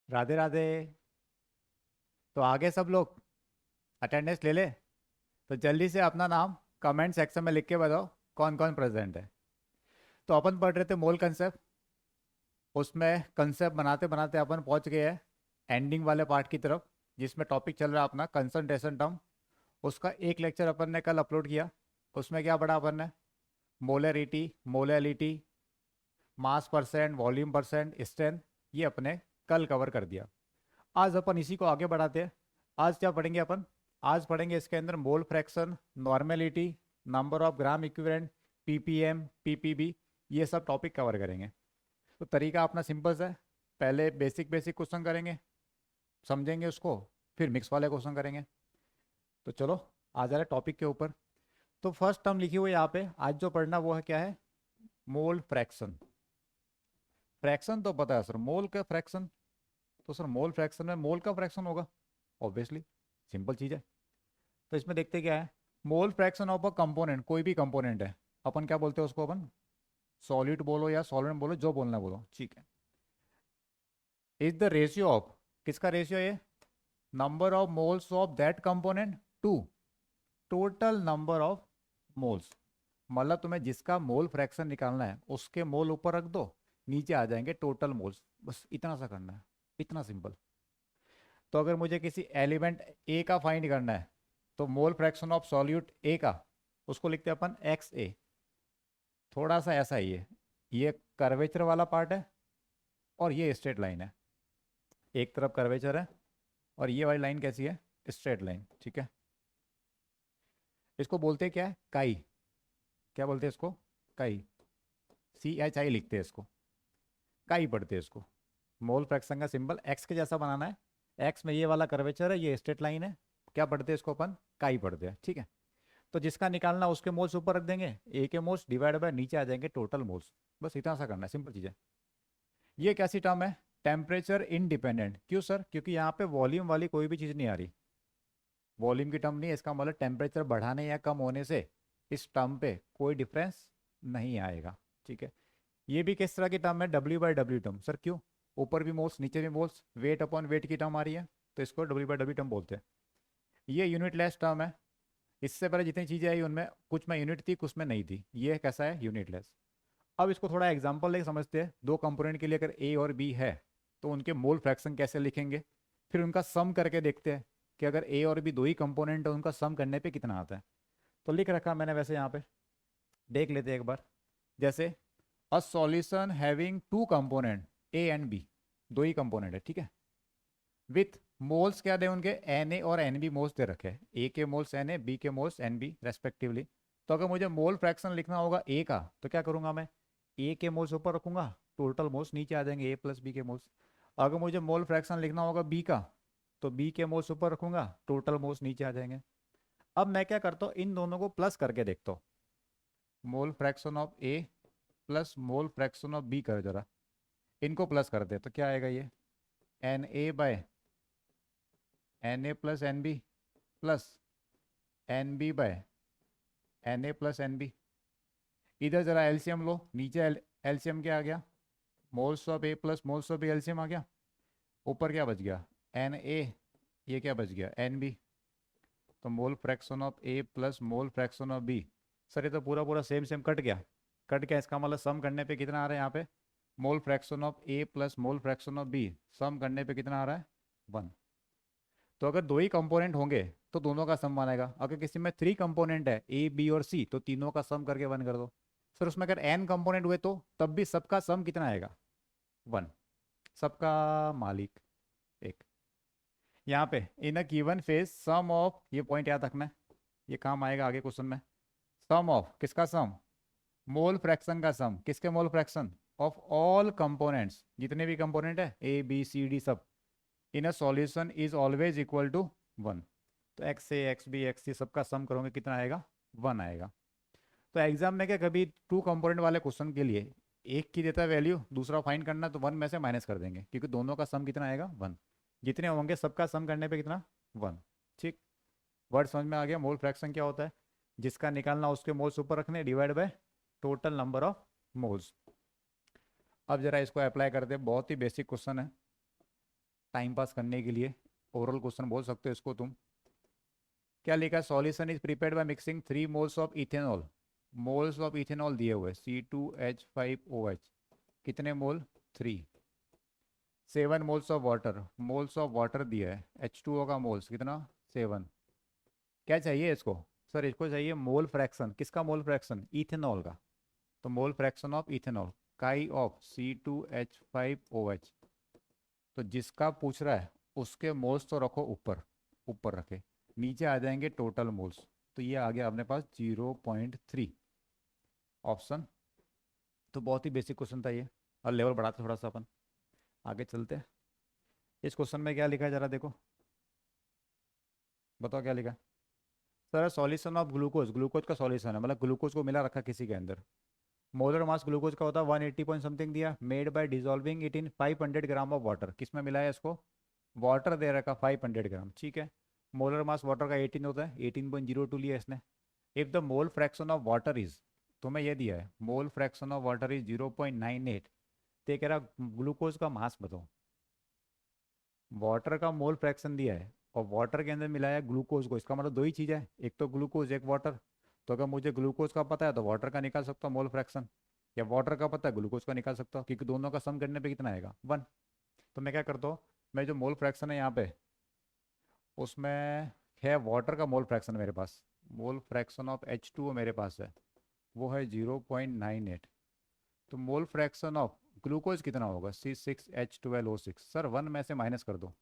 राधे राधे। तो आगे सब लोग अटेंडेंस ले ले। तो जल्दी से अपना नाम कमेंट सेक्शन में लिख के बताओ कौन कौन प्रेजेंट है। तो अपन पढ़ रहे थे मोल कंसेप्ट। उसमें कंसेप्ट बनाते बनाते अपन पहुंच गए हैं एंडिंग वाले पार्ट की तरफ, जिसमें टॉपिक चल रहा है अपना कंसंट्रेशन टर्म। उसका एक लेक्चर अपन ने कल अपलोड किया। उसमें क्या पढ़ा अपन ने? मोलरिटी, मोलैलिटी, मास परसेंट, वॉल्यूम परसेंट, स्ट्रेंथ। ये अपने कल कवर कर दिया। आज अपन इसी को आगे बढ़ाते हैं। आज क्या पढ़ेंगे अपन? आज पढ़ेंगे इसके अंदर mole fraction, normality, number of gram equivalent, ppm, PPB. ये सब टॉपिक कवर करेंगे। तो तरीका अपना सिंपल सा है। पहले बेसिक बेसिक क्वेश्चन करेंगे, समझेंगे उसको, फिर मिक्स वाले क्वेश्चन करेंगे। तो चलो आ जा रहे टॉपिक के ऊपर। तो फर्स्ट टर्म लिखी हुई है यहाँ पे, आज जो पढ़ना वो है क्या है? Mole fraction. फ्रैक्शन तो पता है सर, मोल का फ्रैक्शन। तो सर मोल फ्रैक्शन में मोल का फ्रैक्शन होगा, ऑब्वियसली, सिंपल चीज़ है। तो इसमें देखते क्या है। मोल फ्रैक्शन ऑफ अ कंपोनेंट, कोई भी कंपोनेंट है, अपन क्या बोलते हैं उसको? अपन सॉलिड बोलो या सॉल्वेंट बोलो, जो बोलना है बोलो, ठीक है। इज द रेशियो ऑफ, किसका रेशियो है? Number of moles of that component to total number of moles. मतलब तुम्हें जिसका मोल फ्रैक्शन निकालना है उसके मोल ऊपर रख दो, नीचे आ जाएंगे टोटल मोल्स। बस इतना सा करना है, इतना सिंपल। तो अगर मुझे किसी एलिमेंट ए का फाइंड करना है, तो मोल फ्रैक्शन ऑफ सॉल्यूट ए का, उसको लिखते हैं अपन एक्स ए। थोड़ा सा ऐसा ही है, ये कर्वेचर वाला पार्ट है और ये स्ट्रेट लाइन है। एक तरफ कर्वेचर है और ये वाली लाइन कैसी है? स्ट्रेट लाइन, ठीक है। इसको बोलते हैं क्या है? काई। क्या बोलते हैं इसको? काई। CHI लिखते हैं इसको, काई पढ़ते हैं इसको। मोल फ्रैक्शन का सिंबल एक्स के जैसा बनाना है। एक्स में ये वाला कर्वेचर है, ये स्ट्रेट लाइन है। क्या पढ़ते हैं इसको अपन? काई पढ़ते हैं, ठीक है। तो जिसका निकालना उसके मोल्स ऊपर रख देंगे, ए के मोल्स डिवाइड बाय नीचे आ जाएंगे टोटल मोल्स। बस इतना सा करना है, सिंपल चीज़ है। ये कैसी टर्म है? Temperature independent. क्यों सर? क्योंकि यहाँ पे वॉल्यूम वाली कोई भी चीज़ नहीं आ रही। वॉल्यूम की टर्म नहीं है, इसका मतलब टेम्परेचर बढ़ाने या कम होने से इस टर्म पे कोई डिफरेंस नहीं आएगा, ठीक है। ये भी किस तरह की टर्म है? W/W term. सर क्यों? ऊपर भी मोल्स नीचे भी मोल्स, वेट अपॉन वेट की टर्म आ रही है, तो इसको W/W टर्म बोलते हैं। ये यूनिटलेस टर्म है। इससे पहले जितनी चीज़ें आई उनमें कुछ में यूनिट थी, कुछ में नहीं थी। ये कैसा है? यूनिटलेस। अब इसको थोड़ा एग्जांपल लेके समझते हैं। दो कंपोनेंट के लिए अगर ए और बी है तो उनके मोल फ्रैक्शन कैसे लिखेंगे, फिर उनका सम करके देखते हैं कि अगर ए और बी दो ही कंपोनेंट है उनका सम करने पे कितना आता है। तो लिख रखा मैंने वैसे यहाँ पे, देख लेते हैं एक बार। जैसे a solution having two component A and B, दो ही कंपोनेंट है, ठीक है। विथ मोल्स क्या दे उनके? Na और Nb मोल्स दे रखे हैं। ए के मोल्स Na, बी के मोल्स Nb रेस्पेक्टिवली। तो अगर मुझे मोल फ्रैक्शन लिखना होगा ए का, तो क्या करूंगा मैं? ए के मोल्स ऊपर रखूंगा, टोटल मोल्स नीचे आ जाएंगे, ए प्लस बी के मोल्स। अगर मुझे मोल फ्रैक्शन लिखना होगा बी का, तो बी के मोल्स ऊपर रखूंगा, टोटल मोल्स नीचे आ जाएंगे। अब मैं क्या करता हूँ, इन दोनों को प्लस करके देखता हूँ। Mole fraction of A plus mole fraction of B कर जरा, इनको प्लस कर दे तो क्या आएगा? ये Na plus Nb plus Nb/Na plus Nb। इधर जरा एलसीएम लो, नीचे एलसीएम क्या आ गया? Moles of A plus moles of B, LCM आ गया। ऊपर क्या बच गया? Na। ये क्या बच गया? Nb। तो mole fraction of A plus mole fraction of B. Sir ये तो पूरा पूरा सेम सेम कट गया। कट गया, इसका मतलब सम करने पे कितना आ रहा है यहाँ पे? Mole fraction of A plus mole fraction of B, sum करने पे कितना आ रहा है? 1। तो अगर दो ही कंपोनेंट होंगे तो दोनों का सम बनेगा। अगर किसी में 3 कंपोनेंट है ए बी और सी, तो तीनों का सम करके 1 कर दो। सर उसमें अगर n कंपोनेंट हुए तो तब भी सबका सम कितना आएगा? 1। सबका मालिक एक। यहाँ पे in a given phase sum of, ये पॉइंट याद रखना है, ये काम आएगा आगे क्वेश्चन में। सम ऑफ किसका सम? मोल फ्रैक्शन का सम। किसके mole fraction? Of all components, जितने भी कंपोनेंट है ए बी सी डी सब, in a solution is always equal to 1। तो X A X B X C सबका सम करोगे कितना आएगा? 1 आएगा। तो एग्जाम में क्या कभी टू कंपोनेंट वाले क्वेश्चन के लिए एक की देता है वैल्यू, दूसरा फाइंड करना, तो 1 में से माइनस कर देंगे क्योंकि दोनों का सम कितना आएगा? 1। जितने होंगे सबका सम करने पे कितना? 1। ठीक। वर्ड समझ में आ गया? मोल फ्रैक्शन क्या होता है? जिसका निकालना उसके मोल्स ऊपर रखने, divide by total number of moles. अब जरा इसको अप्लाई करते हैं, बहुत ही बेसिक क्वेश्चन है। टाइम पास करने के लिए ओरल क्वेश्चन बोल सकते हो इसको तुम। क्या लिखा है, solution is prepared by mixing 3 moles of ethanol. Moles of ethanol दिए हुए C2H5OH, कितने मोल, 3। 7 moles of water, moles of water दिया है, H2O का मोल्स कितना, 7। क्या चाहिए इसको, सर इसको चाहिए मोल फ्रैक्शन, किसका मोल फ्रैक्शन, इथेनॉल का। तो मोल फ्रैक्शन ऑफ इथेनॉल, काई ऑफ C2H5OH। तो जिसका पूछ रहा है उसके मोल्स तो रखो ऊपर, ऊपर रखे, नीचे आ जाएंगे टोटल मोल्स। तो ये आ गया अपने पास 0.3 ऑप्शन। तो बहुत ही बेसिक क्वेश्चन था ये, और लेवल बढ़ाते थोड़ा सा अपन, आगे चलते हैं। इस क्वेश्चन में क्या लिखा है जरा देखो, बताओ क्या लिखा है। Sir solution of glucose, glucose का सॉल्यूशन है, मतलब ग्लूकोज को मिला रखा किसी के अंदर। मोलर मास ग्लूकोज का होता है 180 पॉइंट समथिंग दिया, made by dissolving it in 500 gram of water. किस में मिला है इसको, वाटर दे रखा 500 ग्राम, ठीक है। मोलर मास वाटर का 18 होता है, 18.02 लिया इसने। If the mole fraction of water is, तुम्हें ये दिया है मोल फ्रैक्शन ऑफ वाटर इज 0.98, तो ये कह रहा ग्लूकोज का मास बताओ। वाटर का मोल फ्रैक्शन दिया है और वाटर के अंदर मिलाया ग्लूकोज को, इसका मतलब दो ही चीज़ है, एक तो ग्लूकोज एक वाटर। तो अगर मुझे ग्लूकोज का पता है तो वाटर का निकाल सकता हूँ मोल फ्रैक्शन, या वाटर का पता है ग्लूकोज का निकाल सकता हूँ, क्योंकि दोनों का सम करने पे कितना आएगा, 1। तो मैं क्या करता हूँ, मैं जो मोल फ्रैक्शन है यहाँ पे, उसमें है वाटर का मोल फ्रैक्शन मेरे पास, मोल फ्रैक्शन ऑफ H2O मेरे पास है, वो है 0.98। तो मोल फ्रैक्शन ऑफ ग्लूकोज कितना होगा, C6H12O6। सर 1 में से माइनस कर दो,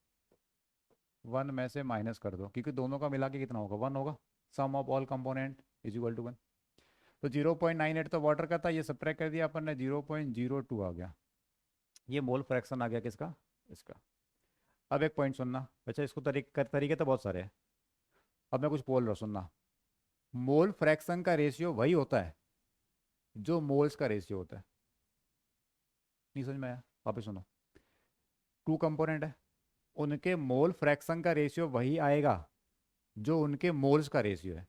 1 में से माइनस कर दो, क्योंकि दोनों का मिला के कितना होगा, 1 होगा। Sum of all component is equal to 1। तो 0.98 तो वाटर का था, ये सब्ट्रैक्ट कर दिया अपन ने, 0.02 आ गया। ये मोल फ्रैक्शन आ गया किसका, इसका। अब एक पॉइंट सुनना, अच्छा इसको तरीके तो बहुत सारे हैं, अब मैं कुछ बोल रहा हूँ सुनना। मोल फ्रैक्शन का रेशियो वही होता है जो मोल्स का रेशियो होता है। नहीं समझ में आया, वापस सुनो। टू कंपोनेंट है, उनके मोल फ्रैक्शन का रेशियो वही आएगा जो उनके मोल्स का रेशियो है।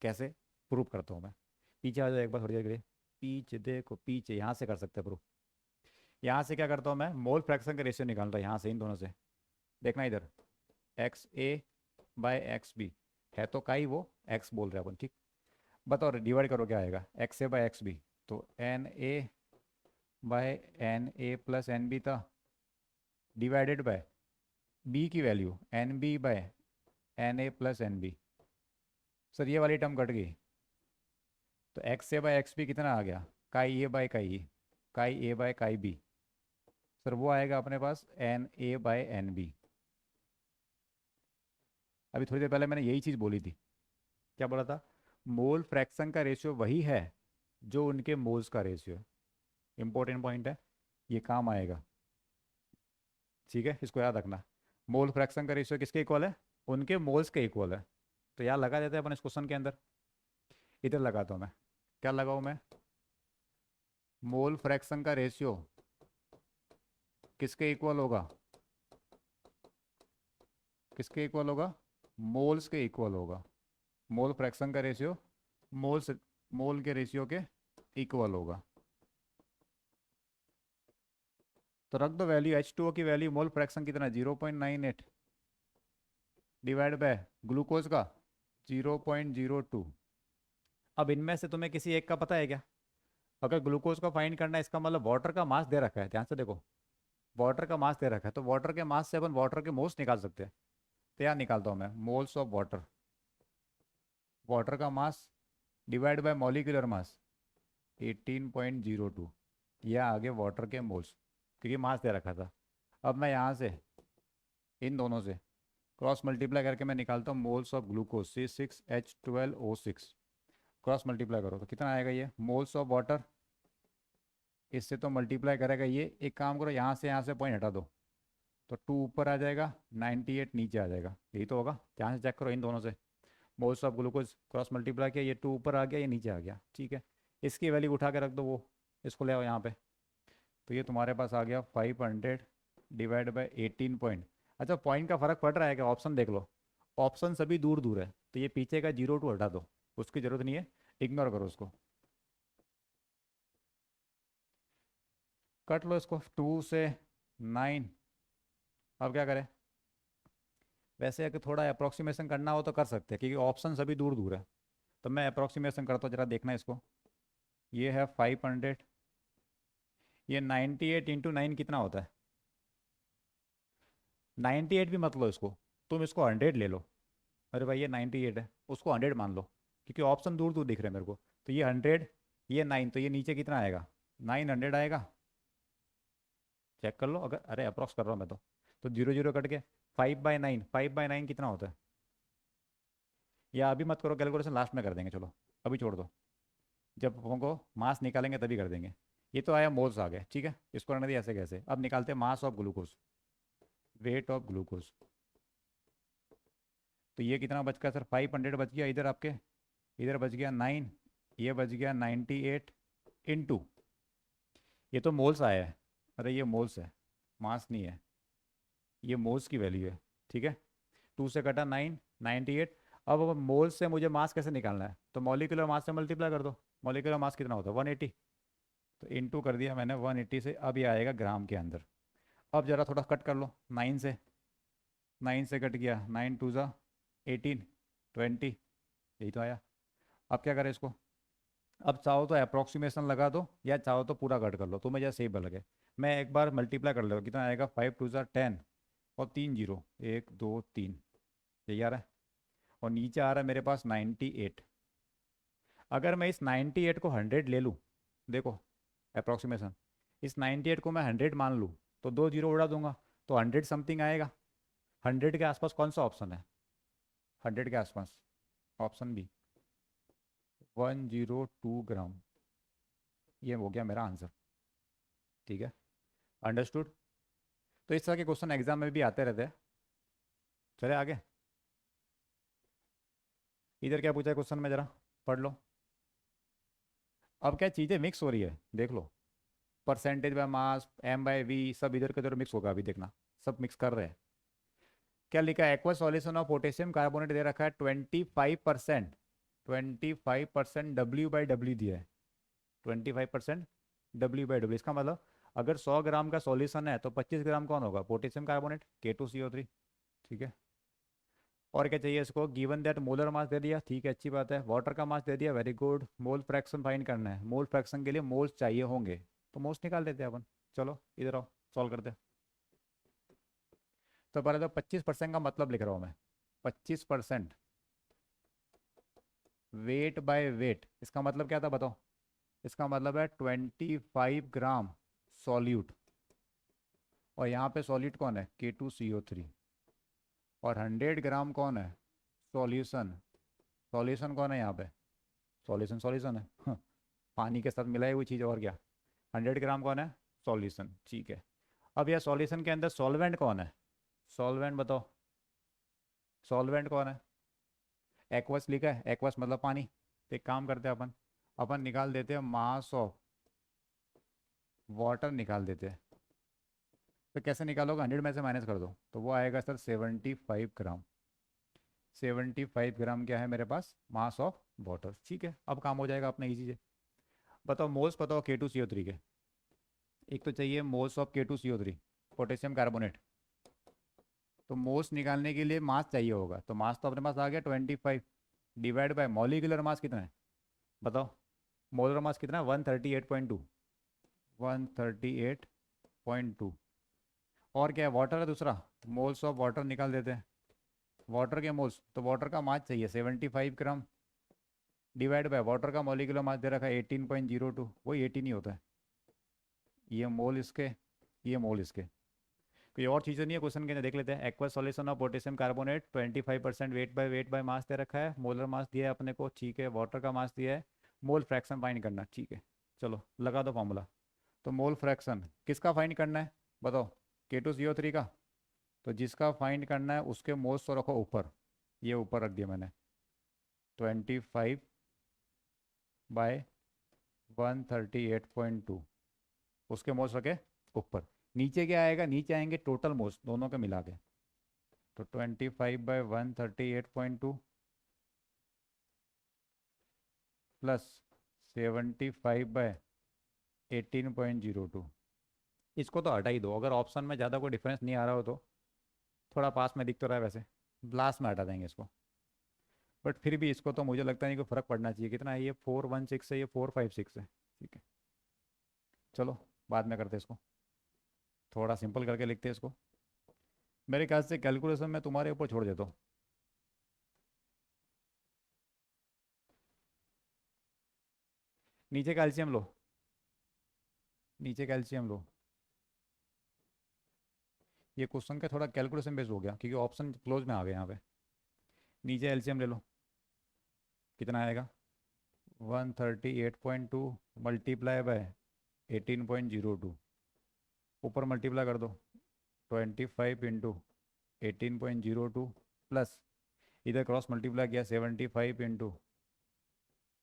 कैसे, प्रूव करता हूँ मैं। पीछे आ जाओ एक बार थोड़ी देर के लिए, पीछे देखो, पीछे यहाँ से कर सकते हैं प्रूव। यहाँ से क्या करता हूँ मैं, मोल फ्रैक्शन का रेशियो निकाल रहा हूँ यहाँ से, इन दोनों से। देखना इधर, XA/XB है तो काई, वो x बोल रहे हैं अपन, ठीक। बताओ डिवाइड करो क्या आएगा, XA/XB। तो NA/NA+NB था, डिवाइडेड बाय b की वैल्यू NB/NA+NB। सर ये वाली टर्म कट गई, तो XA/XB कितना आ गया, काई A बाय काई ए, काई A बाय काई B। सर वो आएगा अपने पास NA/NB। अभी थोड़ी देर पहले मैंने यही चीज़ बोली थी, क्या बोला था, मोल फ्रैक्शन का रेशियो वही है जो उनके मोल्स का रेशियो है। इंपॉर्टेंट पॉइंट है, ये काम आएगा, ठीक है, इसको याद रखना। मोल फ्रैक्शन का रेशियो किसके इक्वल है, उनके मोल्स के इक्वल है। तो यार लगा देते हैं अपन इस क्वेश्चन के अंदर, इधर लगाता हूँ मैं, क्या लगाऊँ मैं, मोल फ्रैक्शन का रेशियो किसके इक्वल होगा, किसके इक्वल होगा, मोल्स के इक्वल होगा। मोल फ्रैक्शन का रेशियो मोल्स, मोल के रेशियो के इक्वल होगा। तो रख दो वैल्यू, H2O की वैल्यू, मोल फ्रैक्शन कितना, 0.98 डिवाइड बाय ग्लूकोज का 0.02। अब इनमें से तुम्हें किसी एक का पता है क्या, अगर ग्लूकोज का फाइंड करना है, इसका मतलब वाटर का मास दे रखा है, ध्यान से देखो, वाटर का मास दे रखा है, तो वाटर के मास से अपन वाटर के मोल्स निकाल सकते हैं। तो यहाँ निकालता हूँ मैं, मोल्स ऑफ वाटर, वाटर का मास डिवाइड बाय मॉलिक्यूलर मास 18.02, यह आगे वाटर के मोल्स, क्योंकि मास दे रखा था। अब मैं यहाँ से इन दोनों से क्रॉस मल्टीप्लाई करके मैं निकालता हूँ moles of glucose C6H12O6। Cross multiply करो तो कितना आएगा, ये मोल्स ऑफ वाटर, इससे तो मल्टीप्लाई करेगा ये, एक काम करो यहाँ से पॉइंट हटा दो, तो 2 ऊपर आ जाएगा, 98 नीचे आ जाएगा, यही तो होगा। ध्यान से चेक करो इन दोनों से, moles of glucose cross multiply किया, ये 2 ऊपर आ गया, ये नीचे आ गया, ठीक है। इसकी वैल्यू उठा के रख दो, वो इसको ले आओ यहाँ पे। तो ये तुम्हारे पास आ गया 500 डिवाइड बाई 18 पॉइंट। अच्छा पॉइंट का फर्क पड़ रहा है क्या, ऑप्शन देख लो, ऑप्शन सभी दूर दूर है, तो ये पीछे का 0.2 हटा दो, उसकी ज़रूरत नहीं है, इग्नोर करो उसको। कट लो इसको, 2 से 9 अब क्या करें? वैसे अगर थोड़ा अप्रोक्सीमेशन करना हो तो कर सकते हैं, क्योंकि ऑप्शन सभी दूर दूर है। तो मैं अप्रोक्सीमेशन करता हूँ, जरा देखना इसको। ये है 500, ये 98 इंटू 9 कितना होता है? 98 भी मत लो इसको, तुम इसको 100 ले लो। अरे भाई ये 98 है, उसको 100 मान लो, क्योंकि ऑप्शन दूर दूर दिख रहे हैं मेरे को। तो ये 100, ये 9, तो ये नीचे कितना आएगा? 900 आएगा। चेक कर लो अगर, अरे अप्रॉक्स कर रहा हूँ मैं तो जीरो जीरो कट के 5/9, 5/9 कितना होता है? या अभी मत करो कैलकुलेशन, लास्ट में कर देंगे, चलो अभी छोड़ दो। जब हमको मास निकालेंगे तभी कर देंगे। ये तो आया मोल्स आ गए, ठीक है, इसको रहने दिया ऐसे कैसे। अब निकालते हैं mass of glucose, weight of glucose. तो ये कितना बच गया सर? 500 बच गया इधर आपके, इधर बच गया 9, ये बच गया 98 इंटू, ये तो मोल्स आया है। अरे ये मोल्स है, मास नहीं है, ये मोल्स की वैल्यू है, ठीक है। 2 से कटा 9, 98। अब मोल्स से मुझे मास कैसे निकालना है? तो मॉलिक्यूलर मास से मल्टीप्लाई कर दो। मॉलिक्यूलर मास कितना होता है? 180। तो इनटू कर दिया मैंने 180 से, अब ये आएगा ग्राम के अंदर। अब जरा थोड़ा कट कर लो 9 से, 9 से कट गया, 9 टू ज़ा 18, 20, यही तो आया। अब क्या करें इसको? अब चाहो तो अप्रोक्सीमेशन लगा दो, या चाहो तो पूरा कट कर लो, तुम्हें जैसे सही लगे। मैं एक बार मल्टीप्लाई कर लेता हूँ, कितना आएगा? 5 टू ज़ा 10 और 3 जीरो, 1 2 3, यही आ रहा है। और नीचे आ रहा है मेरे पास 98। अगर मैं इस 98 को 100 ले लूँ, देखो अप्रोक्सीमेशन, इस 98 को मैं 100 मान लूँ, तो 2 जीरो उड़ा दूंगा, तो 100 समथिंग आएगा। 100 के आसपास कौन सा ऑप्शन है? 100 के आसपास ऑप्शन बी, 102 ग्राम। ये हो गया मेरा आंसर, ठीक है, अंडरस्टूड। तो इस तरह के क्वेश्चन एग्जाम में भी आते रहते हैं। चले आगे। इधर क्या पूछा है क्वेश्चन में, जरा पढ़ लो। अब क्या चीज़ें मिक्स हो रही है, देख लो। परसेंटेज बाय मास, m/v, सब इधर के उधर मिक्स होगा, अभी देखना सब मिक्स कर रहे हैं। क्या लिखा है? Aqua solution of potassium carbonate दे रखा है 25%, 25% W/W दिया है, 25% W/W। इसका मतलब अगर 100 ग्राम का सॉल्यूशन है तो 25 ग्राम कौन होगा? पोटेशियम कार्बोनेट, K2CO3, ठीक है। और क्या चाहिए इसको? गिवन दैट मोलर मास दे दिया, ठीक है, अच्छी बात है। वाटर का मास दे दिया, very good. Mole fraction find करना है, मोल फ्रैक्शन के लिए मोल्स चाहिए होंगे, तो मोल्स निकाल देते हैं अपन। चलो इधर आओ, सॉल्व करते हैं। तो पहले तो 25% का मतलब लिख रहा हूँ मैं। 25% वेट बाय वेट, इसका मतलब क्या था बताओ? इसका मतलब है 25 ग्राम सॉल्यूट, और यहाँ पे सॉल्यूट कौन है? K2CO3। और 100 ग्राम कौन है? सॉल्यूशन। सॉल्यूशन कौन है यहाँ पे? सॉल्यूशन सॉल्यूशन है हाँ, पानी के साथ मिलाई हुई चीज़, और क्या। 100 ग्राम कौन है? सॉल्यूशन, ठीक है। अब यह सॉल्यूशन के अंदर सॉल्वेंट कौन है? सॉल्वेंट बताओ, सॉल्वेंट कौन है? एक्वस लिखा है, एक्वस मतलब पानी। तो एक काम करते हैं अपन, अपन निकाल देते हैं मास ऑफ वाटर, निकाल देते हैं। तो कैसे निकालोगे? 100 में से माइनस कर दो, तो वो आएगा सर 75 ग्राम। 75 ग्राम क्या है मेरे पास? मास ऑफ वाटर, ठीक है। अब काम हो जाएगा अपना इजी से। बताओ मोल्स, बताओ K2CO3 के। एक तो चाहिए moles of K2CO3, potassium carbonate. तो मोल्स निकालने के लिए मास चाहिए होगा, तो मास तो अपने पास आ गया 25, डिवाइड बाय मॉलिक्यूलर मास कितना है बताओ? मोलर मास कितना है? 138.2, 138.2। और क्या है? वाटर है दूसरा, मोल्स ऑफ वाटर निकाल देते हैं। वाटर के मोल्स, तो वाटर का मास चाहिए 75 ग्राम, डिवाइड बाय वाटर का मॉलिक्यूलर मास दे रखा है 18.02, वही 18 ही होता है। ये मोल इसके, ये मोल इसके। कोई और चीज़ नहीं है क्वेश्चन के अंदर, देख लेते हैं। Aqua solution of potassium carbonate 25% weight by mass दे रखा है, मोलर मास दिया है अपने को, ठीक है। वाटर का मास दिया है, मोल फ्रैक्शन फाइंड करना, ठीक है। चलो लगा दो फॉर्मूला। तो मोल फ्रैक्शन किसका फाइंड करना है बताओ? K2CO3 का। तो जिसका फाइंड करना है उसके मोल्स तो रखो ऊपर, ये ऊपर रख दिया मैंने, 25/138.2, उसके मोल्स रखे ऊपर। नीचे क्या आएगा? नीचे आएंगे टोटल मोल्स दोनों के मिला के। तो 25/138.2 प्लस 75/18.02, इसको तो हटा ही दो, अगर ऑप्शन में ज़्यादा कोई डिफरेंस नहीं आ रहा हो तो। थोड़ा पास में दिख तो रहा है वैसे, लास्ट में हटा देंगे इसको। बट फिर भी इसको तो मुझे लगता नहीं कि फ़र्क पड़ना चाहिए। कितना है ये, 416 है, ये 456 है। ठीक है, चलो बाद में करते हैं इसको, थोड़ा सिंपल करके लिखते हैं इसको। मेरे ख्याल से कैलकुलेशन में तुम्हारे ऊपर छोड़ देता हूँ। नीचे कैल्शियम लो, नीचे कैल्शियम लो। ये क्वेश्चन का थोड़ा कैलकुलेशन बेस्ड हो गया क्योंकि ऑप्शन क्लोज में आ गए यहाँ पे। नीचे एलसीएम ले लो, कितना आएगा, 138.2 मल्टीप्लाई बाय 18.02, ऊपर मल्टीप्लाई कर दो, 25 इंटू 18.02 प्लस इधर क्रॉस मल्टीप्लाई किया 75 इंटू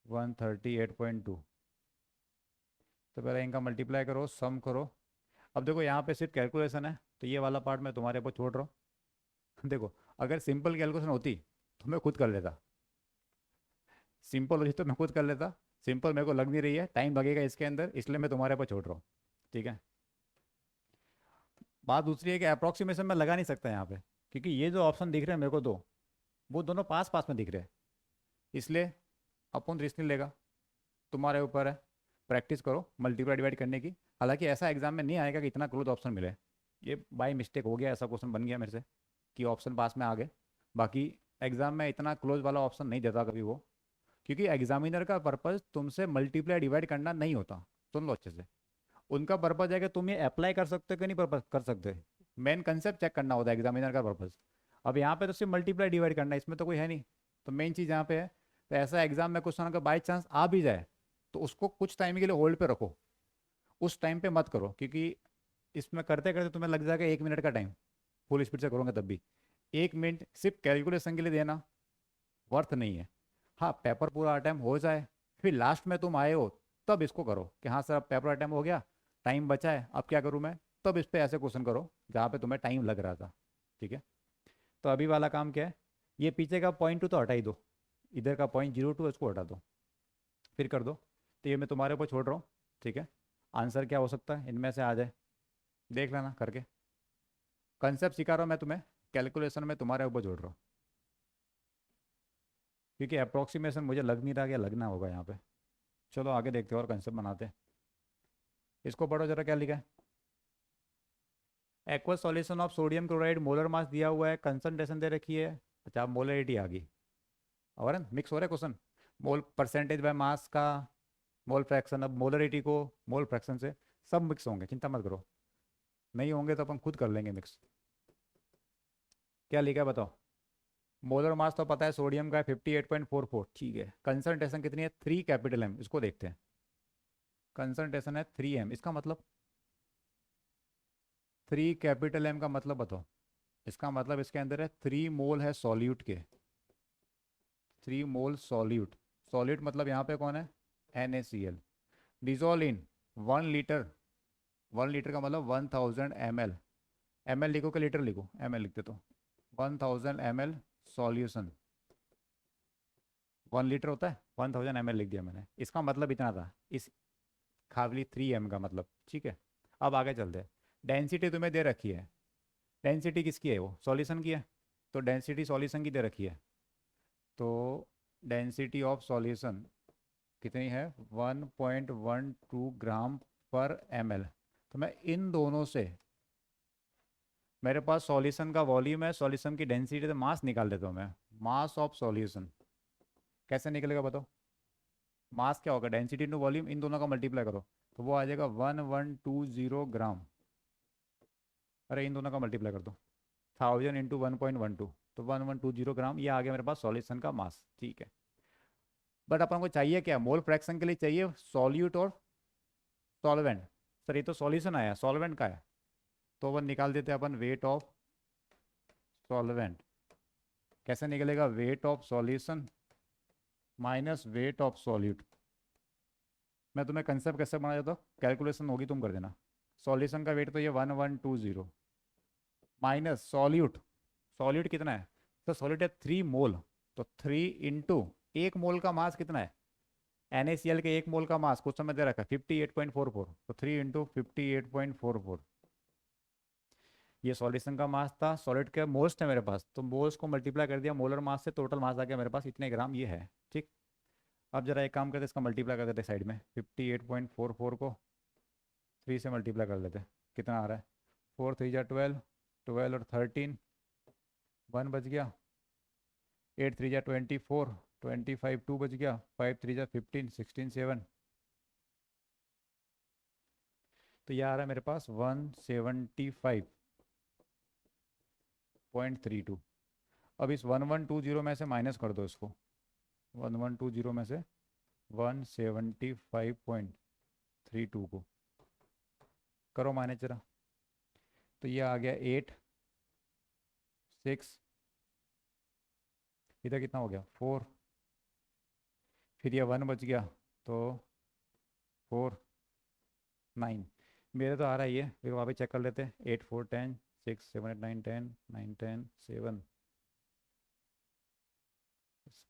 138.2। तो पहले इनका मल्टीप्लाई करो, सम करो। अब देखो यहाँ पे सिर्फ कैलकुलेशन है तो ये वाला पार्ट मैं तुम्हारे ऊपर छोड़ रहा हूँ। देखो अगर सिंपल कैलकुलेशन होती तो मैं खुद कर लेता, सिंपल होती तो मैं खुद कर लेता। सिंपल मेरे को लग नहीं रही है, टाइम लगेगा इसके अंदर, इसलिए मैं तुम्हारे ऊपर छोड़ रहा हूँ। ठीक है, बात दूसरी है कि अप्रॉक्सीमेशन में लगा नहीं सकता यहाँ पे, क्योंकि ये जो ऑप्शन दिख रहे हैं मेरे को दो, वो दोनों पास पास में दिख रहे हैं, इसलिए अपन रिस्क नहीं लेगा। तुम्हारे ऊपर है, प्रैक्टिस करो मल्टीप्लाई डिवाइड करने की। हालांकि ऐसा एग्जाम में नहीं आएगा कि इतना क्लोज ऑप्शन मिले, ये बाय मिस्टेक हो गया, ऐसा क्वेश्चन बन गया मेरे से कि ऑप्शन पास में आ गए। बाकी एग्जाम में इतना क्लोज वाला ऑप्शन नहीं देता कभी वो, क्योंकि एग्जामिनर का पर्पज़ तुमसे मल्टीप्लाई डिवाइड करना नहीं होता। सुन लो अच्छे से, उनका पर्पज़ है कि तुम ये अप्लाई कर सकते हो कि नहीं कर सकते। मेन कंसेप्ट चेक करना होता है एग्जामिनर का पर्पज़। अब यहाँ पे तो सिर्फ मल्टीप्लाई डिवाइड करना है, इसमें तो कोई है नहीं। तो मेन चीज़ यहाँ पे है, तो ऐसा एग्जाम में क्वेश्चन अगर बाई चांस आ भी जाए तो उसको कुछ टाइम के लिए होल्ड पे रखो, उस टाइम पे मत करो, क्योंकि इसमें करते करते तुम्हें लग जाएगा 1 मिनट का टाइम, फुल स्पीड से करोगे तब भी 1 मिनट सिर्फ कैलकुलेशन के लिए देना वर्थ नहीं है। हाँ, पेपर पूरा अटैम्प हो जाए, फिर लास्ट में तुम आए हो तब इसको करो कि हाँ सर अब पेपर अटैम्प हो गया, टाइम बचा है, अब क्या करूँ मैं, तब इस पे ऐसे क्वेश्चन करो जहाँ पे तुम्हें टाइम लग रहा था। ठीक है, तो अभी वाला काम क्या है, ये पीछे का 0.2 तो हटा ही दो, इधर का 0.02 इसको हटा दो, फिर कर दो। तो ये मैं तुम्हारे ऊपर छोड़ रहा हूँ। ठीक है, आंसर क्या हो सकता है इनमें से आ जाए, देख लेना करके। कंसेप्ट सिखा रहा हूँ मैं तुम्हें, कैलकुलेशन में तुम्हारे ऊपर जोड़ रहा हूँ, क्योंकि अप्रोक्सीमेशन मुझे लग नहीं रहा कि लगना होगा यहाँ पे। चलो आगे देखते हैं और कंसेप्ट बनाते हैं। इसको पढ़ो जरा, क्या लिखा है। Aqueous solution of sodium chloride, molar mass दिया हुआ है, कंसंट्रेशन दे रखी है। अच्छा, मोलरिटी आ गई, और मिक्स हो रहा है question. Mole percentage by mass का मोल फ्रैक्शन, अब मोलरिटी को मोल फ्रैक्शन से सब मिक्स होंगे, चिंता मत करो। नहीं होंगे तो अपन खुद कर लेंगे मिक्स। क्या लिखा है बताओ। मोलर मास तो पता है सोडियम का है 58.44, ठीक है। कंसंट्रेशन कितनी है, 3 कैपिटल M, इसको देखते हैं। कंसंट्रेशन है 3M, इसका मतलब 3 कैपिटल M का मतलब बताओ। इसका मतलब इसके अंदर है 3 मोल है सॉल्यूट के, 3 मोल सॉल्यूट। सॉल्यूट मतलब यहाँ पे कौन है, NaCl। Dissolve in 1 litre, 1 litre का मतलब 1000 ml। ml लिखो कि लीटर लिखो, ml लिखते तो 1000 ml सॉल्यूशन। 1 लीटर होता है, 1000 ml लिख दिया मैंने, इसका मतलब इतना था, इस खाली 3M का मतलब। ठीक है, अब आगे चलते हैं। डेंसिटी तुम्हें दे रखी है, डेंसिटी किसकी है, वो सॉल्यूशन की है, तो डेंसिटी सॉल्यूशन की दे रखी है। तो डेंसिटी ऑफ सॉल्यूशन कितनी है, 1.12 ग्राम पर ml। तो मैं इन दोनों से, मेरे पास सॉल्यूशन का वॉल्यूम है, सॉल्यूशन की डेंसिटी, तो मास निकाल देता हूँ मैं। मास ऑफ सॉल्यूशन कैसे निकलेगा बताओ। मास क्या होगा, डेंसिटी इंटू वॉल्यूम, इन दोनों का मल्टीप्लाई करो तो वो आ जाएगा 1120 ग्राम। अरे इन दोनों का मल्टीप्लाई कर दो, 1000 इंटू 1.12, तो 1120 ग्राम, ये आ गया मेरे पास सॉल्यूशन का मास। ठीक है, बट अपन को चाहिए क्या, मोल फ्रैक्शन के लिए चाहिए सॉल्यूट और सॉल्वेंट। सर ये तो सॉल्यूशन आया, सॉल्वेंट का है, तो वन निकाल देते हैं अपन, वेट ऑफ सॉल्वेंट। कैसे निकलेगा, weight of solution minus weight of solute. मैं तुम्हें कंसेप्ट कैसे बना देता हूँ, कैलकुलेशन होगी तुम कर देना। सॉल्यूशन का वेट तो ये 1120 माइनस सॉल्यूट, सॉल्यूट कितना है, तो सॉल्यूट है 3 मोल, तो 3 इंटू 1 मोल का मास कितना है, NaCl के 1 मोल का मास कुछ समय दे रखा है 58.44, तो 3 इंटू 58.44। ये सॉल्यूशन का मास था, सॉलिड के मोल्स थे मेरे पास, तो मोल्स को मल्टीप्लाई कर दिया मोलर मास से, टोटल मास आ गया मेरे पास इतने ग्राम, ये है ठीक। अब जरा एक काम करते इसका मल्टीप्लाई कर देते साइड में, 58.44 को 3 से मल्टीप्लाई कर लेते, कितना आ रहा है, 4 3 जा 12, 12 और 13, 1 बच गया, 8 3 जा 24, 25 2 बच गया, 5 3 जा 15, 16 7, तो यह आ रहा है मेरे पास 175.32। अब इस 1120 में से माइनस कर दो इसको, 1120 में से 175.32 को करो माइनस जरा, तो ये आ गया 8 6, इधर कितना हो गया 4, फिर ये 1 बच गया तो 4 9, मेरे तो आ रहा है ये, फिर वहाँ पे चेक कर लेते हैं, 8 4 10 6 7 8 9 10 9 10 7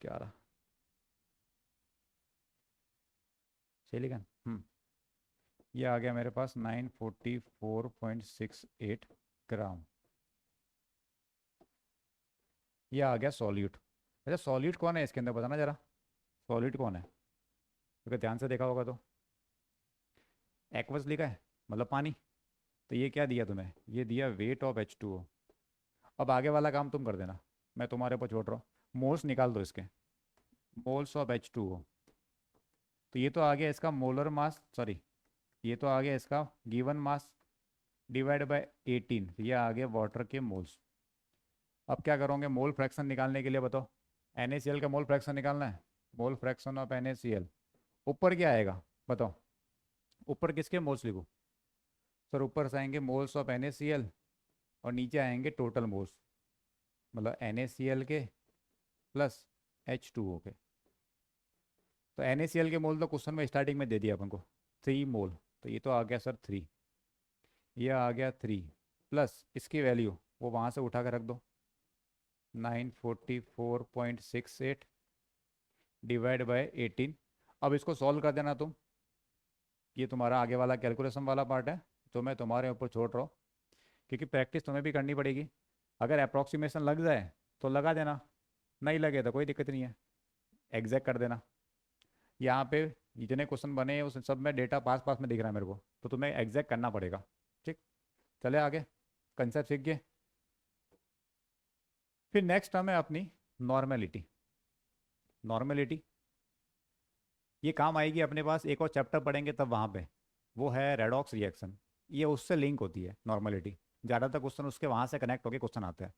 11, चलेगा। ये आ गया मेरे पास 944.68 ग्राम, ये आ गया सॉल्यूट। अच्छा सॉल्यूट कौन है इसके अंदर बताना जरा, सॉल्यूट कौन है, क्योंकि ध्यान से देखा होगा तो एक्वस लिखा है मतलब पानी, तो ये क्या दिया तुम्हें, ये दिया वेट ऑफ H2O। अब आगे वाला काम तुम कर देना, मैं तुम्हारे ऊपर छोड़ रहा हूँ, मोल्स निकाल दो इसके, मोल्स ऑफ H2O, तो ये तो आ गया इसका मोलर मास, सॉरी ये तो आ गया इसका गिवन मास डिवाइड बाय 18, ये आ गया वाटर के मोल्स। अब क्या करोगे मोल फ्रैक्शन निकालने के लिए बताओ, NaCl का मोल फ्रैक्शन निकालना है, मोल फ्रैक्शन ऑफ NaCl, ऊपर क्या आएगा बताओ, ऊपर किसके मोल्स लिखो, सर ऊपर से आएंगे मोल्स ऑफ NaCl और नीचे आएंगे टोटल मोल्स, मतलब NaCl के प्लस H2O के, तो NaCl के मोल तो क्वेश्चन में स्टार्टिंग में दे दिया अपन को 3 मोल, तो ये तो आ गया सर 3, ये आ गया 3 प्लस इसकी वैल्यू वो वहाँ से उठा कर रख दो, 944.68 डिवाइड बाय 18। अब इसको सॉल्व कर देना तुम, ये तुम्हारा आगे वाला कैलकुलेशन वाला पार्ट है, तो मैं तुम्हारे ऊपर छोड़ रहा हूँ, क्योंकि प्रैक्टिस तुम्हें भी करनी पड़ेगी, अगर अप्रॉक्सीमेशन लग जाए तो लगा देना, नहीं लगे तो कोई दिक्कत नहीं है, एग्जैक्ट कर देना। यहाँ पे जितने क्वेश्चन बने हैं उस सब में डेटा पास पास में दिख रहा है मेरे को, तो तुम्हें एग्जैक्ट करना पड़ेगा, ठीक। चले आगे, कंसेप्ट सीख गए। फिर नेक्स्ट हमें अपनी नॉर्मेलिटी, नॉर्मेलिटी ये काम आएगी अपने पास, एक और चैप्टर पढ़ेंगे तब वहाँ पे, वो है रेडॉक्स रिएक्शन, ये उससे लिंक होती है नॉर्मेलिटी, ज़्यादातर क्वेश्चन उसके वहाँ से कनेक्ट होकर क्वेश्चन आते हैं।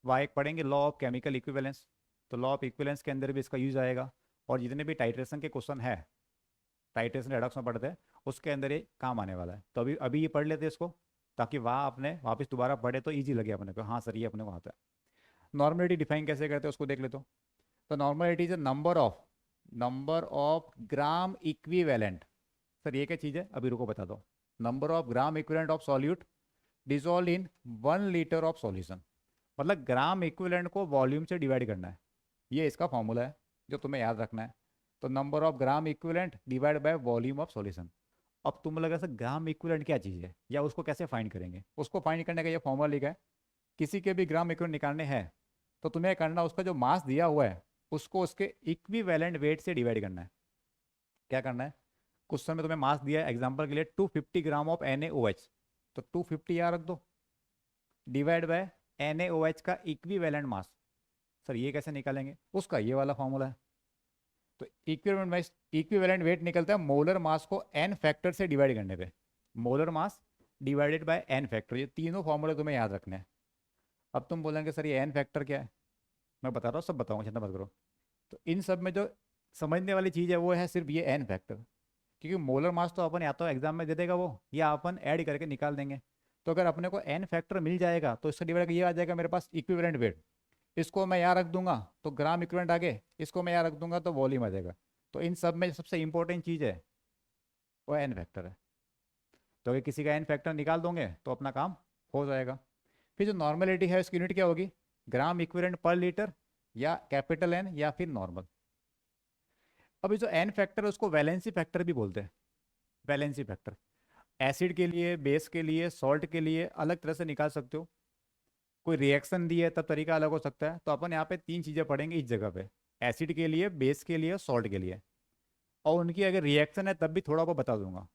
वहाँ एक पढ़ेंगे लॉ ऑफ केमिकल इक्विवेलेंस, तो लॉ ऑफ इक्विवेलेंस के अंदर भी इसका यूज आएगा, और जितने भी टाइट्रेशन के क्वेश्चन है, टाइट्रेशन रेडॉक्स में पढ़ते हैं, उसके अंदर ये काम आने वाला है, तो अभी अभी ये पढ़ लेते हैं इसको, ताकि वहाँ अपने वापस दोबारा पढ़े तो ईजी लगे अपने को, हाँ सर ये अपने को आता है। नॉर्मेलिटी डिफाइन कैसे करते हैं उसको देख लेते हो, तो normality is number of gram equivalent, sir ये क्या चीज़ है अभी रुको बता दो, number of gram equivalent of solute dissolve in 1 litre of solution, मतलब ग्राम इक्विवेलेंट को वॉल्यूम से डिवाइड करना है, ये इसका फॉर्मूला है जो तुम्हें याद रखना है, तो number of gram equivalent divide by volume of solution. अब तुम लगा सर ग्राम इक्विवेलेंट क्या चीज़ है या उसको कैसे फाइंड करेंगे, उसको फाइंड करने का ये फॉर्मूला लिखा है, किसी के भी ग्राम इक्विवेलेंट निकालने हैं तो तुम्हें करना उसका जो मास दिया हुआ है उसको उसके इक्विवेलेंट वेट से डिवाइड करना है। क्या करना है, क्वेश्चन में तुम्हें मास दिया है एग्जांपल के लिए 250 ग्राम ऑफ NaOH, तो 250 यहाँ रख दो डिवाइड बाय NaOH का इक्विवेलेंट मास, सर ये कैसे निकालेंगे, उसका ये वाला फॉर्मूला है, तो इक्विवेलेंट वेट निकलता है मोलर मास को n फैक्टर से डिवाइड करने पे, molar mass divided bye n factor, ये तीनों फॉर्मूले तुम्हें याद रखने हैं। अब तुम बोलेंगे सर ये n फैक्टर क्या है, मैं बता रहा हूँ सब बताऊंगा चिंता मत करो, तो इन सब में जो समझने वाली चीज़ है वो है सिर्फ ये n फैक्टर, क्योंकि मोलर मास तो अपन या तो एग्जाम में दे देगा वो, या अपन ऐड करके निकाल देंगे, तो अगर अपने को n फैक्टर मिल जाएगा तो इससे डिवाइड ये आ जाएगा मेरे पास इक्विवेलेंट वेट, इसको मैं यहाँ रख दूंगा तो ग्राम इक्विवेलेंट आगे, इसको मैं यहाँ रख दूंगा तो वॉल्यूम आ जाएगा, तो इन सब में सबसे इंपॉर्टेंट चीज़ है वो n फैक्टर है, तो अगर किसी का n फैक्टर निकाल दोगे तो अपना काम हो जाएगा। फिर जो नॉर्मेलिटी है उसकी यूनिट क्या होगी, ग्राम इक्विवेलेंट पर लीटर या कैपिटल N या फिर नॉर्मल। अभी जो n फैक्टर है उसको वैलेंसी फैक्टर भी बोलते हैं, वैलेंसी फैक्टर एसिड के लिए, बेस के लिए, सॉल्ट के लिए अलग तरह से निकाल सकते हो, कोई रिएक्शन दी है तब तरीका अलग हो सकता है। तो अपन यहाँ पे तीन चीज़ें पढ़ेंगे इस जगह पे, एसिड के लिए, बेस के लिए और सॉल्ट के लिए। और उनकी अगर रिएक्शन है तब भी थोड़ा बहुत बता दूंगा।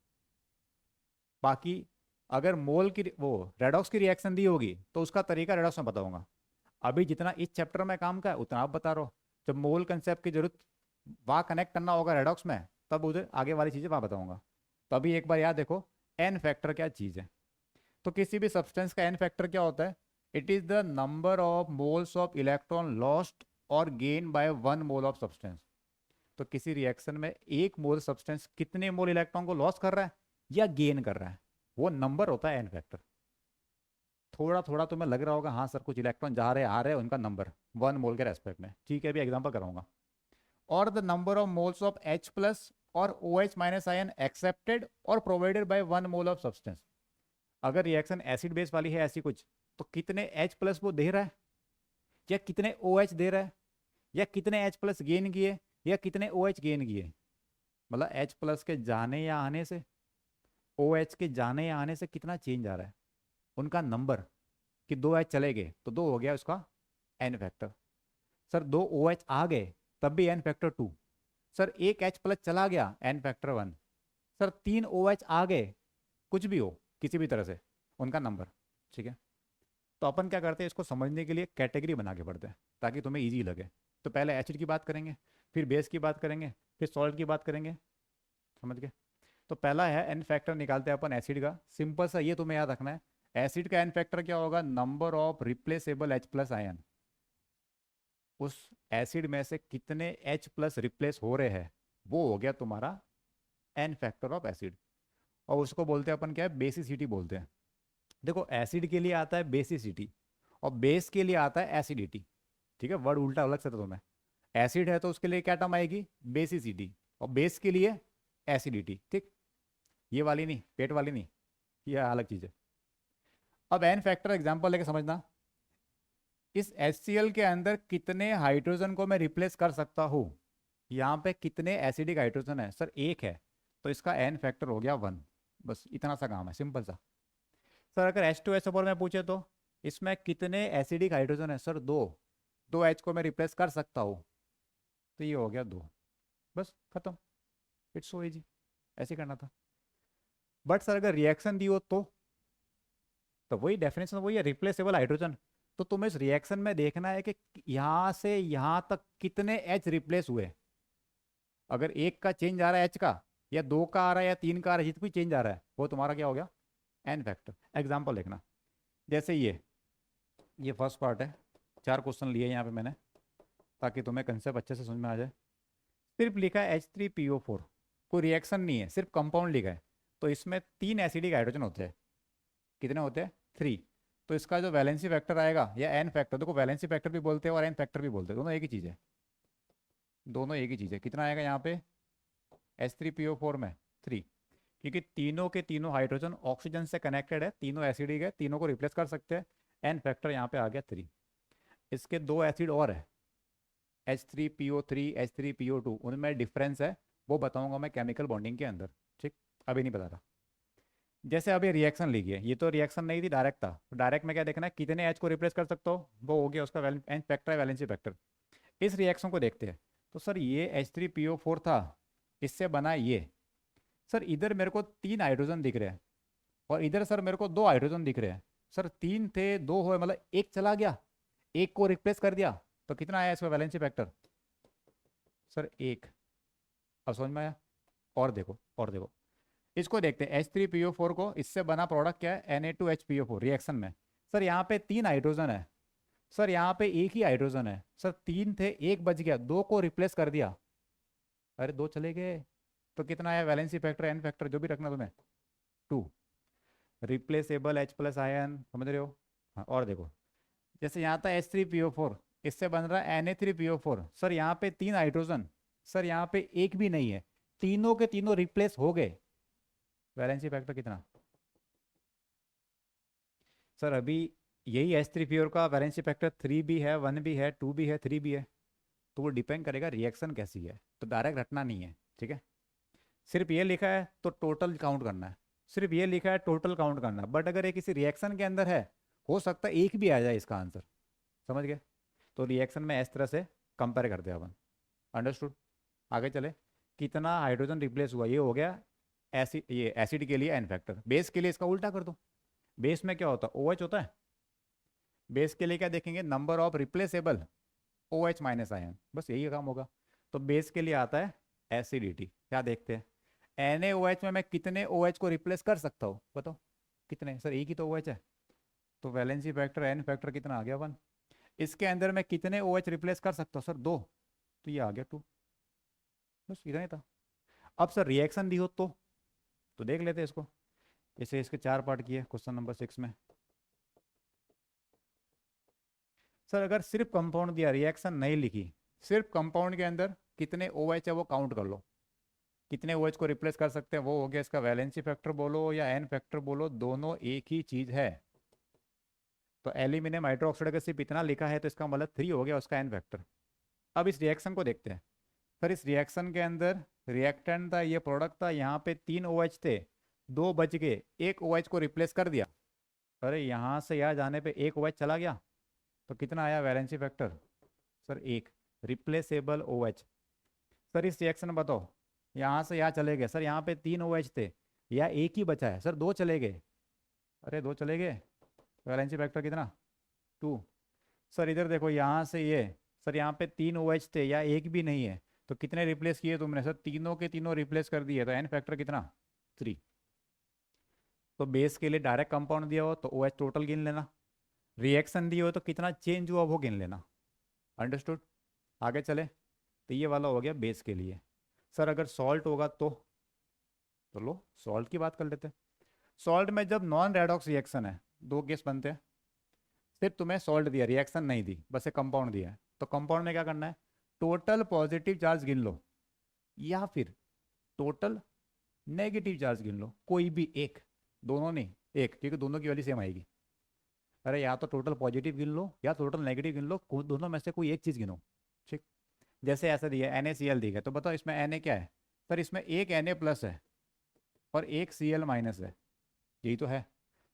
बाकी अगर मोल की वो रेडॉक्स की रिएक्शन दी होगी तो उसका तरीका रेडॉक्स में बताऊंगा। अभी जितना इस चैप्टर में काम का है उतना आप बता रहे हो। जब मोल कंसेप्ट की जरूरत वहाँ कनेक्ट करना होगा रेडॉक्स में, तब उधर आगे वाली चीज़ें वहाँ बताऊंगा। तो अभी एक बार याद देखो, एन फैक्टर क्या चीज़ है। तो किसी भी सब्सटेंस का एन फैक्टर क्या होता है? It is the number of moles of electron lost और gain by one mole of substance. तो किसी रिएक्शन में एक मोल सब्सटेंस कितने मोल इलेक्ट्रॉन को लॉस कर रहा है या गेन कर रहा है, वो नंबर होता है एन फैक्टर। थोड़ा थोड़ा तुम्हें लग रहा होगा हाँ सर कुछ इलेक्ट्रॉन जा रहे आ रहे हैं, उनका नंबर वन मोल के रेस्पेक्ट में, ठीक है, अभी एग्जांपल कराऊंगा। और the number of moles of H plus और OH माइनस आयन एक्सेप्टेड और provided by one mole of substance. अगर रिएक्शन एसिड बेस वाली है ऐसी कुछ, तो कितने H प्लस वो दे रहा है, या कितने OH दे रहा है, या कितने H प्लस गेन किए, या कितने OH गेन किए। मतलब H प्लस के जाने या आने से OH के जाने या आने से कितना चेंज आ रहा है, उनका नंबर। कि दो H चले गए तो दो हो गया उसका एन फैक्टर। सर दो OH आ गए तब भी एन फैक्टर टू। सर एक H प्लस चला गया एन फैक्टर वन। सर तीन OH आ गए, कुछ भी हो किसी भी तरह से, उनका नंबर। ठीक है। तो अपन क्या करते हैं, इसको समझने के लिए कैटेगरी बना के पढ़ते हैं ताकि तुम्हें इजी लगे। तो पहले एसिड की बात करेंगे, फिर बेस की बात करेंगे, फिर सॉल्ट की बात करेंगे। समझ गए? तो पहला है एन फैक्टर, निकालते हैं अपन एसिड का। सिंपल सा ये तुम्हें याद रखना है, एसिड का एन फैक्टर क्या होगा? Number of replaceable H plus ion. उस एसिड में से कितने H प्लस रिप्लेस हो रहे हैं, वो हो गया तुम्हारा एन फैक्टर ऑफ एसिड। और उसको बोलते हैं अपन क्या है? बेसिसिटी बोलते हैं। देखो एसिड के लिए आता है बेसिसिटी और बेस के लिए आता है एसिडिटी। ठीक है, वर्ड उल्टा अलग से था तुम्हें। एसिड है तो उसके लिए क्या टर्म आएगी? बेसिसिटी। और बेस के लिए एसिडिटी। ठीक, ये वाली नहीं, पेट वाली नहीं, ये अलग चीज़ है। अब एन फैक्टर एग्जांपल लेके समझना। इस HCl के अंदर कितने हाइड्रोजन को मैं रिप्लेस कर सकता हूँ? यहाँ पे कितने एसिडिक हाइड्रोजन है? सर एक है, तो इसका एन फैक्टर हो गया वन। बस इतना सा काम है, सिंपल सा। सर अगर H2SO4 में पूछे तो इसमें कितने एसिडिक हाइड्रोजन है? सर दो, दो H को मैं रिप्लेस कर सकता हूँ, तो ये हो गया दो। बस खत्म, इट्स सो इजी, ऐसे करना था। बट सर अगर रिएक्शन दी हो तो वही डेफिनेशन वही है, रिप्लेसेबल हाइड्रोजन। तो तुम्हें इस रिएक्शन में देखना है कि यहाँ से यहाँ तक कितने H रिप्लेस हुए। अगर एक का चेंज आ रहा है H का, या दो का आ रहा है, या तीन का आ रहा है, जितना भी चेंज आ रहा है वो तुम्हारा क्या हो गया? N factor. एग्जाम्पल देखना, जैसे ये फर्स्ट पार्ट है, चार क्वेश्चन लिए यहाँ पे मैंने ताकि तुम्हें कंसेप्ट अच्छे से समझ में आ जाए। सिर्फ लिखा है H3PO4, कोई रिएक्शन नहीं है, सिर्फ कंपाउंड लिखा है। तो इसमें तीन एसिडिक हाइड्रोजन होते हैं। कितने होते हैं? थ्री। तो इसका जो वैलेंसी फैक्टर आएगा या एन फैक्टर, देखो वैलेंसी फैक्टर भी बोलते हैं और एन फैक्टर भी बोलते हैं, दोनों एक ही चीज़ है। दोनों एक ही चीज़ है। कितना आएगा यहाँ पे H3PO4 में? थ्री। क्योंकि तीनों के तीनों हाइड्रोजन ऑक्सीजन से कनेक्टेड है, तीनों एसिडिक है, तीनों को रिप्लेस कर सकते हैं। एन फैक्टर यहाँ पे आ गया थ्री। इसके दो एसिड और है, H3PO3, H3PO2, उनमें डिफरेंस है, वो बताऊंगा मैं केमिकल बॉन्डिंग के अंदर। ठीक, अभी नहीं बता रहा। जैसे अभी रिएक्शन लिखिए, ये तो रिएक्शन नहीं थी, डायरेक्ट था। तो डायरेक्ट में क्या देखना है? कितने एच को रिप्लेस कर सकते हो, वो हो गया उसका एन फैक्टर है, वैलेंसी फैक्टर। इस रिएक्शन को देखते हैं। तो सर ये H3PO4 था, इससे बना ये। सर इधर मेरे को तीन हाइड्रोजन दिख रहे हैं और इधर सर मेरे को दो हाइड्रोजन दिख रहे हैं। सर तीन थे दो हुए, मतलब एक चला गया, एक को रिप्लेस कर दिया, तो कितना आया इसका वैलेंसी फैक्टर? सर एक। अब समझ में आया? और देखो, और देखो, इसको देखते हैं H3PO4 को, इससे बना प्रोडक्ट क्या है? Na2HPO4 रिएक्शन में। सर यहाँ पे तीन हाइड्रोजन है, सर यहाँ पे एक ही हाइड्रोजन है। सर तीन थे, एक बच गया, दो को रिप्लेस कर दिया, अरे दो चले गए, तो कितना आया वैलेंसी फैक्टर, एन फैक्टर, जो भी रखना तुम्हें? Two. Replaceable H plus ion, समझ रहे हो? हाँ, और देखो, जैसे यहाँ था H3PO4, इससे बन रहा है Na3PO4। सर यहाँ पे तीन हाइड्रोजन, सर यहाँ पे एक भी नहीं है, तीनों के तीनों रिप्लेस हो गए। वैलेंसी फैक्टर कितना? सर अभी यही H3PO का वैलेंसी फैक्टर थ्री भी है, वन भी है, टू भी है, थ्री भी है। तो वो डिपेंड करेगा रिएक्शन कैसी है, तो डायरेक्ट रटना नहीं है। ठीक है, सिर्फ ये लिखा है तो टोटल काउंट करना है, सिर्फ ये लिखा है टोटल काउंट करना है। बट अगर ये किसी रिएक्शन के अंदर है, हो सकता है एक भी आ जाए इसका आंसर, समझ गए। तो रिएक्शन में इस तरह से कंपेयर करते हैं अपन। अंडरस्टूड। आगे चले, कितना हाइड्रोजन रिप्लेस हुआ, ये हो गया एसिड, ये एसिड के लिए एन फैक्टर। बेस के लिए इसका उल्टा कर दो। बेस में क्या होता है, ओ OH होता है। बेस के लिए क्या देखेंगे, number of replaceable OH minus ion, बस यही काम होगा। तो बेस के लिए आता है एसिडिटी। क्या देखते हैं, NaOH में मैं कितने OH को रिप्लेस कर सकता हूँ, बताओ कितने। सर एक ही तो OH है, तो वैलेंसी फैक्टर एन फैक्टर कितना आ गया 1। इसके अंदर मैं कितने OH रिप्लेस कर सकता हूँ, सर 2, तो ये आ गया 2। बस इतना ही था। अब सर रिएक्शन दी हो तो देख लेते हैं इसको। जैसे इसके 4 पार्ट किए क्वेश्चन नंबर 6 में। सर अगर सिर्फ कंपाउंड दिया, रिएक्शन नहीं लिखी, सिर्फ कंपाउंड के अंदर कितने OH है वो काउंट कर लो, कितने OH को रिप्लेस कर सकते हैं, वो हो गया इसका वैलेंसी फैक्टर बोलो या एन फैक्टर बोलो, दोनों एक ही चीज है। तो एल्यूमिनियम हाइड्रोक्साइड का सिर्फ इतना लिखा है तो इसका मतलब 3 हो गया उसका एन फैक्टर। अब इस रिएक्शन को देखते हैं। सर इस रिएक्शन के अंदर रिएक्टेंट था, ये प्रोडक्ट था, यहाँ पे 3 OH थे, 2 बच गए, एक OH को रिप्लेस कर दिया। अरे यहाँ से यहाँ जाने पे एक OH चला गया, तो कितना आया valency factor, sir 1। Replaceable OH। Sir इस रिएक्शन में बताओ, यहाँ से यहाँ चले गए, सर यहाँ पे 3 OH थे, या एक ही बचा है, सर 2 चले गए, अरे 2 चले गए, वैलेंसी फैक्टर कितना, 2। सर इधर देखो यहाँ से ये, सर यहाँ पे 3 OH थे या एक भी नहीं है, तो कितने रिप्लेस किए तुमने, सर तीनों के तीनों रिप्लेस कर दिए, तो एन फैक्टर कितना, 3। तो बेस के लिए डायरेक्ट कंपाउंड दिया हो तो OH टोटल गिन लेना, रिएक्शन दी हो तो कितना चेंज हुआ वो गिन लेना। अंडरस्टूड। आगे चले, तो ये वाला हो गया बेस के लिए। सर अगर सॉल्ट होगा तो लो सॉल्ट की बात कर लेते हैं। सॉल्ट में जब नॉन रेडॉक्स रिएक्शन है, 2 केस बनते हैं। सिर्फ तुम्हें सॉल्ट दिया, रिएक्शन नहीं दी, बस एक कंपाउंड दिया है, तो कंपाउंड में क्या करना है, टोटल पॉजिटिव चार्ज गिन लो या फिर टोटल नेगेटिव चार्ज गिन लो, कोई भी एक, दोनों नहीं, एक, क्योंकि दोनों की वैल्यू सेम आएगी। अरे या तो टोटल पॉजिटिव गिन लो या टोटल नेगेटिव गिन लो, दोनों में से कोई एक चीज़ गिनो। ठीक। जैसे ऐसा दिया NaCl दिया, तो बताओ इसमें Na क्या है, सर इसमें एक Na प्लस है और एक Cl माइनस है, यही तो है।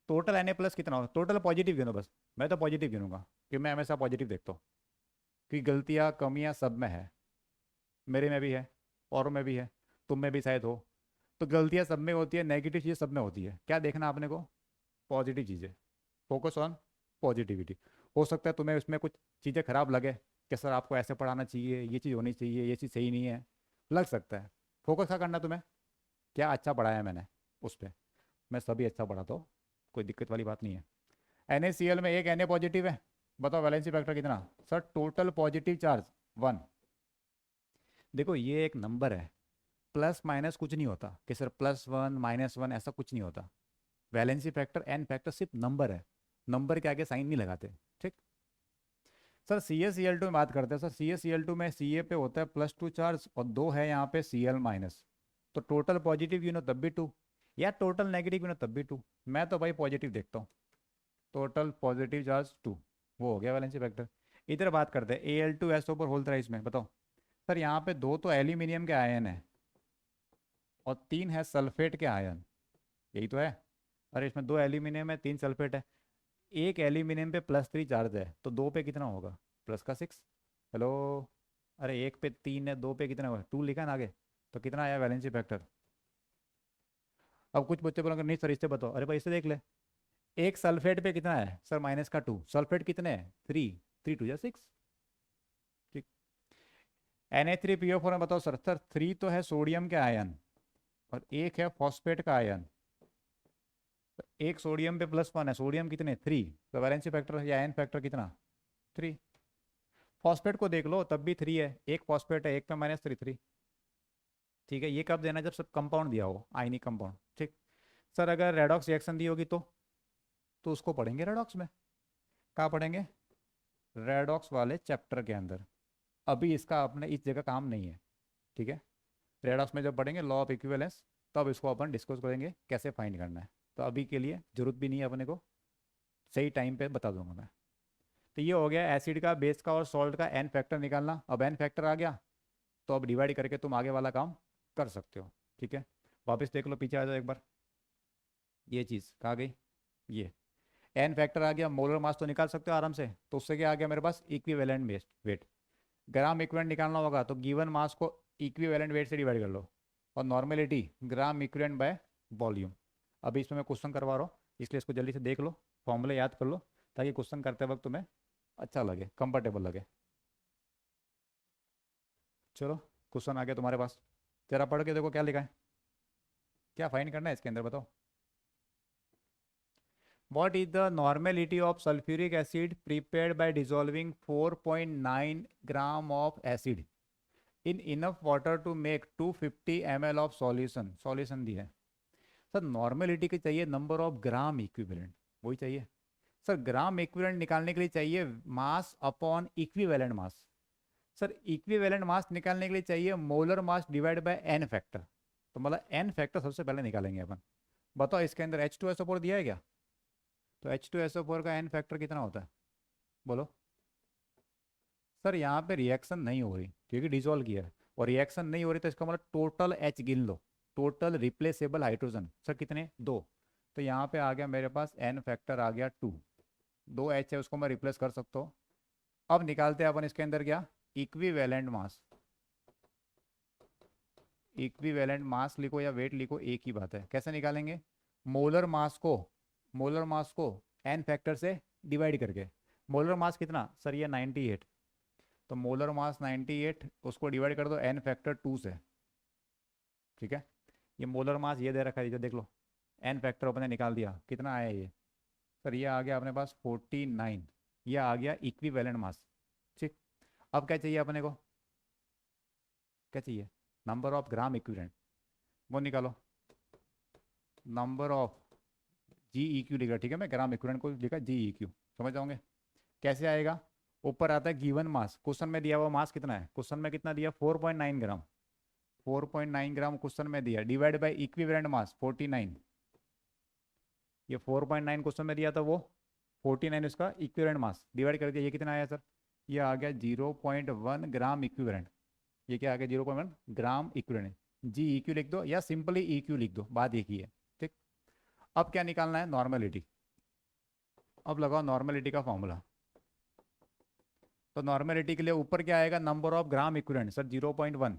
टोटल Na प्लस कितना होगा, टोटल पॉजिटिव गिनो बस, मैं तो पॉजिटिव गिनूंगा क्योंकि मैं हमेशा पॉजिटिव देखता हूँ, क्योंकि गलतियाँ कमियाँ सब में है, मेरे में भी है, औरों में भी है, तुम में भी शायद हो। तो गलतियाँ सब में होती है, नेगेटिव चीज़ें सब में होती है, क्या देखना आपने को, पॉजिटिव चीज़ें, फोकस ऑन पॉजिटिविटी। हो सकता है तुम्हें उसमें कुछ चीज़ें खराब लगे कि सर आपको ऐसे पढ़ाना चाहिए, ये चीज़ होनी चाहिए, ये चीज़ सही नहीं है, लग सकता है। फोकस क्या करना तुम्हें, क्या अच्छा पढ़ाया मैंने उस पर। मैं सभी अच्छा पढ़ाता हूँ, कोई दिक्कत वाली बात नहीं है। NaCl में एक Na पॉजिटिव है, बताओ वैलेंसी फैक्टर कितना, सर टोटल पॉजिटिव चार्ज 1। देखो ये एक नंबर है, प्लस माइनस कुछ नहीं होता कि सर +1 -1 ऐसा कुछ नहीं होता। वैलेंसी फैक्टर एन फैक्टर सिर्फ नंबर है, नंबर के आगे साइन नहीं लगाते। ठीक। सर CaCl2 में बात करते हैं। सर CaCl2 में Ca पे होता है +2 चार्ज और 2 है यहाँ पे Cl माइनस, तो टोटल पॉजिटिव गिनो तब भी 2 या टोटल नेगेटिव गिनो तब भी 2। मैं तो भाई पॉजिटिव देखता हूँ, टोटल पॉजिटिव चार्ज 2, वो हो गया वैलेंसी फैक्टर। इधर बात करते हैं Al2SO पर होल थ्राइस में, बताओ सर यहाँ पे 2 तो एल्यूमिनियम के आयन है और 3 है सल्फेट के आयन, यही तो है। अरे इसमें 2 एल्यूमिनियम है, 3 सल्फेट है, एक एल्यूमिनियम पे +3 चार्ज है, तो 2 पे कितना होगा, प्लस का 6। हेलो, अरे एक पे 3 है, 2 पे कितना होगा, 2 लिखा ना आगे, तो कितना आया वैलेंसी फैक्टर। अब कुछ बच्चे बोलेंगे नहीं सर इससे बताओ, अरे भाई इससे देख ले, एक सल्फेट पे कितना है, सर -2, सल्फेट कितने हैं, 3, 3 2 6। ठीक। Na3PO4 में बताओ सर, सर 3 तो है सोडियम के आयन और एक है फॉस्फेट का आयन, तो एक सोडियम पे +1 है, सोडियम कितने, 3, तो वैलेंसी फैक्टर या एन फैक्टर कितना, 3। फॉस्फेट को देख लो तब भी 3 है, एक फॉस्फेट है, एक पे -3, 3। ठीक है, ये कब देना, जब सब कंपाउंड दिया हो, आयनिक कंपाउंड। ठीक। सर अगर रेडॉक्स रिएक्शन दी होगी तो उसको पढ़ेंगे रेडॉक्स में, कहाँ पढ़ेंगे, रेडॉक्स वाले चैप्टर के अंदर। अभी इसका अपने इस जगह काम नहीं है। ठीक है, रेडॉक्स में जब पढ़ेंगे लॉ ऑफ इक्विवेलेंस, तब इसको अपन डिस्कस करेंगे कैसे फाइंड करना है। तो अभी के लिए जरूरत भी नहीं है अपने को, सही टाइम पे बता दूंगा मैं। तो ये हो गया एसिड का, बेस का और सॉल्ट का एन फैक्टर निकालना। अब एन फैक्टर आ गया तो अब डिवाइड करके तुम आगे वाला काम कर सकते हो। ठीक है, वापस देख लो, पीछे आ जाओ एक बार, ये चीज़ कहाँ गई, ये एन फैक्टर आ गया, मोलर मास तो निकाल सकते हो आराम से, तो उससे क्या आ गया मेरे पास, इक्विवेलेंट वेट। ग्राम इक्विवेलेंट निकालना होगा तो गिवन मास को इक्विवेलेंट वेट से डिवाइड कर लो, और normality gram equivalent by volume. अभी इसमें मैं क्वेश्चन करवा रहा हूँ, इसलिए इसको जल्दी से देख लो, फॉर्मूले याद कर लो, ताकि क्वेश्चन करते वक्त तुम्हें अच्छा लगे, कंफर्टेबल लगे। चलो क्वेश्चन आ गया तुम्हारे पास, जरा पढ़ के देखो क्या लिखा है, क्या फाइंड करना है इसके अंदर बताओ। What is the normality of sulfuric acid prepared by dissolving 4.9 gram of acid in enough water to make 250 ml of solution? Solution दी है सर, नॉर्मेलिटी की चाहिए नंबर ऑफ ग्राम इक्विवेलेंट, वही चाहिए सर। ग्राम इक्विवेलेंट निकालने के लिए चाहिए mass upon equivalent mass. Sir equivalent mass निकालने के लिए चाहिए molar mass divide by N factor, तो मतलब एन फैक्टर सबसे पहले निकालेंगे अपन। बताओ इसके अंदर H2SO4 दिया है क्या? तो H2SO4 का एन फैक्टर कितना होता है बोलो। सर यहाँ पे रिएक्शन नहीं हो रही क्योंकि डिजोल्व किया है, और रिएक्शन नहीं हो रही तो इसका मतलब टोटल H गिन लो, टोटल रिप्लेसेबल हाइड्रोजन सर कितने, दो। तो यहाँ पे आ गया मेरे पास एन फैक्टर आ गया 2, दो H है उसको मैं रिप्लेस कर सकता हूँ। अब निकालते हैं अपन इसके अंदर क्या, इक्विवेलेंट मास। इक्विवेलेंट मास लिखो या वेट लिखो एक ही बात है, कैसे निकालेंगे, मोलर मास को, मोलर मास को एन फैक्टर से डिवाइड करके। मोलर मास कितना सर, ये 98, तो मोलर मास 98, उसको डिवाइड कर दो एन फैक्टर 2 से, ठीक है। ये मोलर मास ये दे रखा है, ये देख लो, एन फैक्टर अपने निकाल दिया, कितना आया ये सर, ये आ गया अपने पास 49, ये आ गया इक्विवेलेंट मास, ठीक। अब क्या चाहिए अपने को, क्या चाहिए, नंबर ऑफ ग्राम इक्विवेलेंट, वो निकालो। नंबर ऑफ GEQ लिखा, ठीक है, मैं ग्राम इक्विवेलेंट को लिखा GEQ, समझ जाओगे कैसे आएगा। ऊपर आता है गिवन मास, क्वेश्चन में दिया हुआ मास कितना है, क्वेश्चन में कितना दिया 4.9 ग्राम, 4.9 ग्राम क्वेश्चन में दिया, डिवाइड बाय इक्विवेलेंट मास 49, ये 4.9 क्वेश्चन में दिया था, वो 49 इसका इक्विवेलेंट मास डिवाइड कर दिया, ये कितना आया सर, ये आ गया 0.1 ग्राम इक्विवेलेंट, ये क्या आ गया 0.1 ग्राम इक्विवेलेंट। GEQ लिख दो या सिंपली EQ लिख दो, बात एक ही है, ठीक। अब क्या निकालना है, नॉर्मेलिटी। अब लगाओ नॉर्मेलिटी का फॉर्मूला, तो नॉर्मेलिटी के लिए ऊपर क्या आएगा, number of gram equivalent sir 0.1,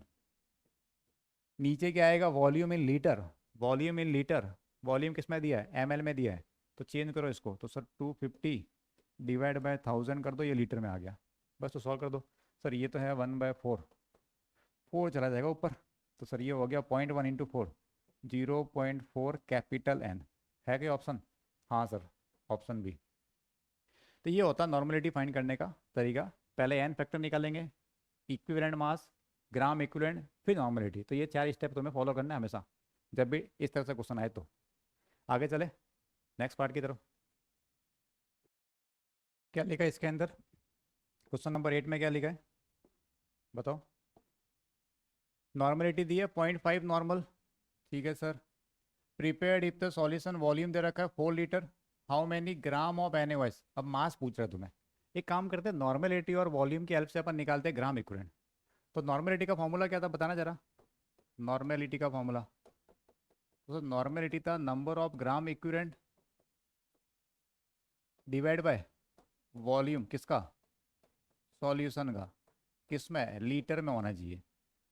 नीचे क्या आएगा, volume in litre, volume in litre, volume किस में दिया है, ml में दिया है, तो चेंज करो इसको, तो सर 250 डिवाइड बाय 1000 कर दो, ये लीटर में आ गया, बस तो सॉल्व कर दो। सर ये तो है 1/4, 4 चला जाएगा ऊपर, तो सर ये हो गया 0.1 इंटू 4, 0.4 कैपिटल N, है क्या ऑप्शन, हाँ सर ऑप्शन बी। तो ये होता है नॉर्मेलिटी फाइंड करने का तरीका, पहले एन फैक्टर निकालेंगे, इक्विवेलेंट मास, ग्राम इक्विवेलेंट, फिर नॉर्मेलिटी। तो ये 4 स्टेप तुम्हें फॉलो करना है हमेशा, जब भी इस तरह से क्वेश्चन आए तो। आगे चले नेक्स्ट पार्ट की तरफ, क्या लिखा है इसके अंदर, क्वेश्चन नंबर 8 में क्या लिखा है बताओ। नॉर्मेलिटी दी है 0.5 नॉर्मल, ठीक है sir. Prepared if the solution, volume दे रखा है 4 litre, how many gram of NaOH, अब मास पूछ रहा है तुम्हें। एक काम करते हैं, नॉर्मेलिटी और वॉल्यूम की हेल्प से अपन निकालते हैं ग्राम इक्विवेलेंट। तो नॉर्मेलिटी का फॉर्मूला क्या था बताना जरा, नॉर्मेलिटी का फॉर्मूला, तो नॉर्मेलिटी था number of gram equivalent divide by volume किसका, सॉल्यूशन का, किस में, लीटर में होना चाहिए।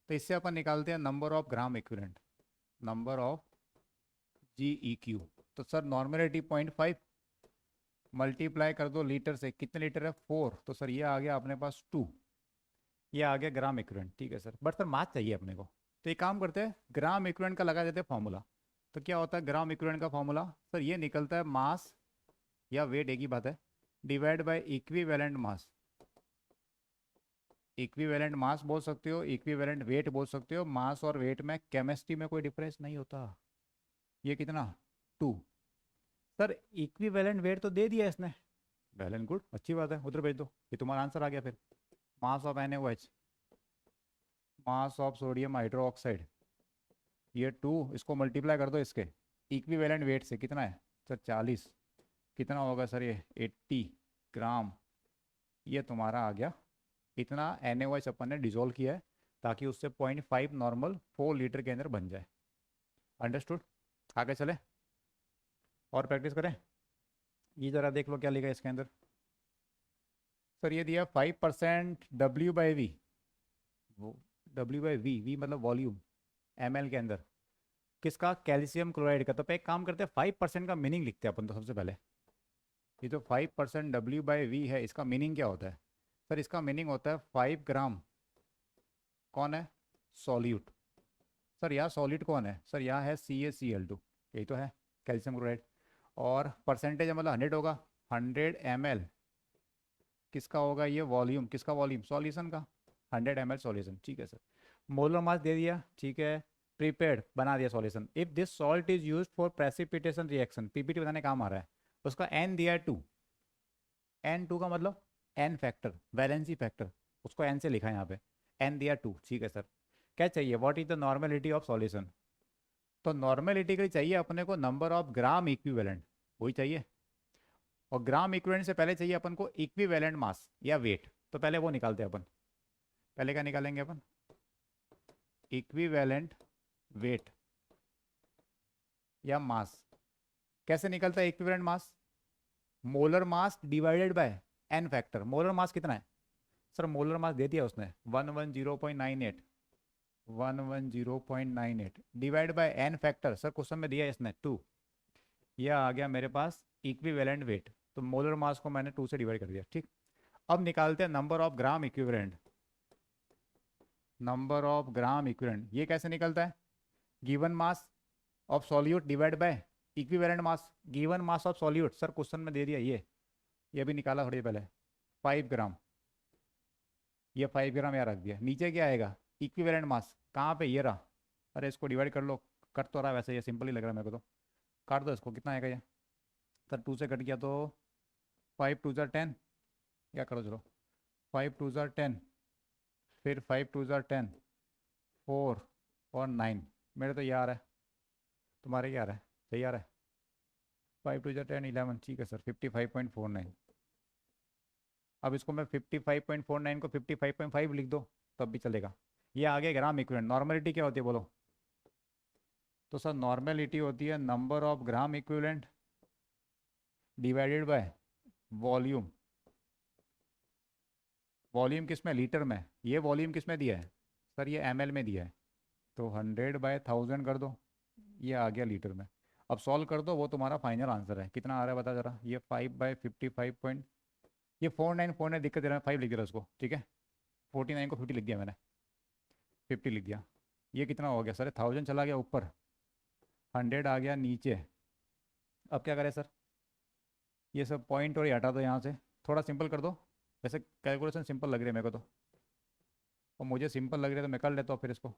तो इससे अपन निकालते हैं number of gram equivalent, number of GEQ। तो सर नॉर्मेलिटी 0.5 मल्टीप्लाई कर दो लीटर से, कितने लीटर है 4, तो सर ये आ गया अपने पास 2, ये आ गया ग्राम इक्विवेलेंट, ठीक है सर। बट सर मास चाहिए अपने को, तो एक काम करते हैं ग्राम इक्विवेलेंट का लगा देते हैं फॉर्मूला। तो क्या होता है ग्राम इक्विवेलेंट का फॉर्मूला, सर ये निकलता है मास या वेट एक ही बात है, divide by equivalent mass. Equivalent mass बोल सकते हो, इक्विवेलेंट वेट बोल सकते हो, मास और वेट में केमिस्ट्री में कोई डिफरेंस नहीं होता। ये कितना 2, सर इक्विवेलेंट वेट तो दे दिया इसने, वेल एंड गुड, अच्छी बात है, उधर भेज दो, ये तुम्हारा आंसर आ गया। फिर mass of NaOH, mass of sodium hydroxide, ये 2, इसको मल्टीप्लाई कर दो इसके इक्विवेलेंट वेट से, कितना है सर 40, कितना होगा सर ये 80 ग्राम, ये तुम्हारा आ गया। इतना NaOH अपन ने डिजोल्व किया है ताकि उससे 0.5 नॉर्मल 4 लीटर के अंदर बन जाए, अंडरस्टूड। आगे चले और प्रैक्टिस करें। ये ज़रा देख लो क्या लिखा है इसके अंदर। सर ये दिया 5% W/V, वो W/V मतलब वॉल्यूम, ml के अंदर किसका, कैल्शियम क्लोराइड का। तो पे एक काम करते हैं 5% का मीनिंग लिखते हैं अपन तो सबसे पहले। ये जो 5% W/V है इसका मीनिंग क्या होता है। सर इसका मीनिंग होता है 5 ग्राम कौन है, सॉल्यूट। सर यहाँ सॉलिड कौन है, सर यहाँ है CaCl2, यही तो है कैल्शियम क्लोराइड। और परसेंटेज मतलब 100 होगा, 100 ml किसका होगा, ये वॉल्यूम, किसका वॉल्यूम, सॉल्यूशन का, 100 ml सॉल्यूशन। ठीक है सर, मोलर मास दे दिया, ठीक है, प्रीपेड बना दिया solution. If this salt is used for precipitation reaction, PPT बताने काम आ रहा है, उसका n दिया है 2, n 2 का मतलब n फैक्टर, वैलेंसी फैक्टर, उसको n से लिखा है यहाँ पे, n दिया 2। ठीक है सर, क्या चाहिए, what is the normality of solution. तो नॉर्मेलिटी के लिए चाहिए अपने को नंबर ऑफ ग्राम इक्विवेलेंट, वही चाहिए। और ग्राम इक्विवेलेंट से पहले चाहिए अपन को इक्विवेलेंट मास या वेट। तो पहले वो निकालते हैं अपन, पहले क्या निकालेंगे अपन, इक्विवेलेंट वेट या मास। कैसे निकलता है equivalent mass, molar mass divided by N factor. Molar mass कितना है, सर मोलर मास दे दिया उसने 110.98, 110.98 divide by N factor, sir question में दिया है इसने 2। यह आ गया मेरे पास इक्विवेलेंट वेट, तो मोलर मास को मैंने 2 से डिवाइड कर दिया। ठीक, अब निकालते हैं number of gram equivalent. Number of gram equivalent ये कैसे निकलता है, given mass of solute divide by equivalent mass. Given mass of solute sir question में दे दिया ये भी निकाला थोड़ी पहले, 5 ग्राम, ये 5 ग्राम यहाँ रख दिया। नीचे क्या आएगा, इक्विवेलेंट मास कहाँ पे, ये रहा। अरे इसको डिवाइड कर लो, कट तो रहा वैसे, ये सिंपल ही लग रहा है मेरे को, तो काट दो इसको, कितना आएगा ये, सर 2 से कट गया तो 5 2 10, क्या करो चलो, 5 2 10, फिर 5 2 10, 4 और 9, मेरे तो ये आ रहा है, तुम्हारे क्या आ रहा है, सही आ रहा है, 5 2 10 11, ठीक है सर 55.49। अब इसको मैं 55.49 को 55.5 लिख दो तब भी चलेगा। ये आ गया ग्राम इक्विवेलेंट। नॉर्मेलिटी क्या होती है बोलो, तो सर नॉर्मेलिटी होती है number of gram equivalent divided by volume. Volume किस में, लीटर में, ये वॉल्यूम किस में दिया है, सर ये ml में दिया है, तो 100/1000 कर दो, ये आ गया लीटर में। अब सॉल्व कर दो, वो तुम्हारा फाइनल आंसर है। कितना आ रहा है बता जरा, ये 5/55 पॉइंट, ये 49 दिक्कत दे रहा है, 5 लिख दे रहा है उसको, ठीक है, 49 को 50 लिख दिया मैंने, 50 लिख दिया। ये कितना हो गया सर, 1000 चला गया ऊपर, 100 आ गया नीचे। अब क्या करें सर, ये सब पॉइंट और ये हटा दो यहाँ से, थोड़ा सिंपल कर दो। वैसे कैलकुलेशन सिंपल लग रही है मेरे को तो, और मुझे सिंपल लग रही है तो मैं कर लेता हूँ फिर इसको।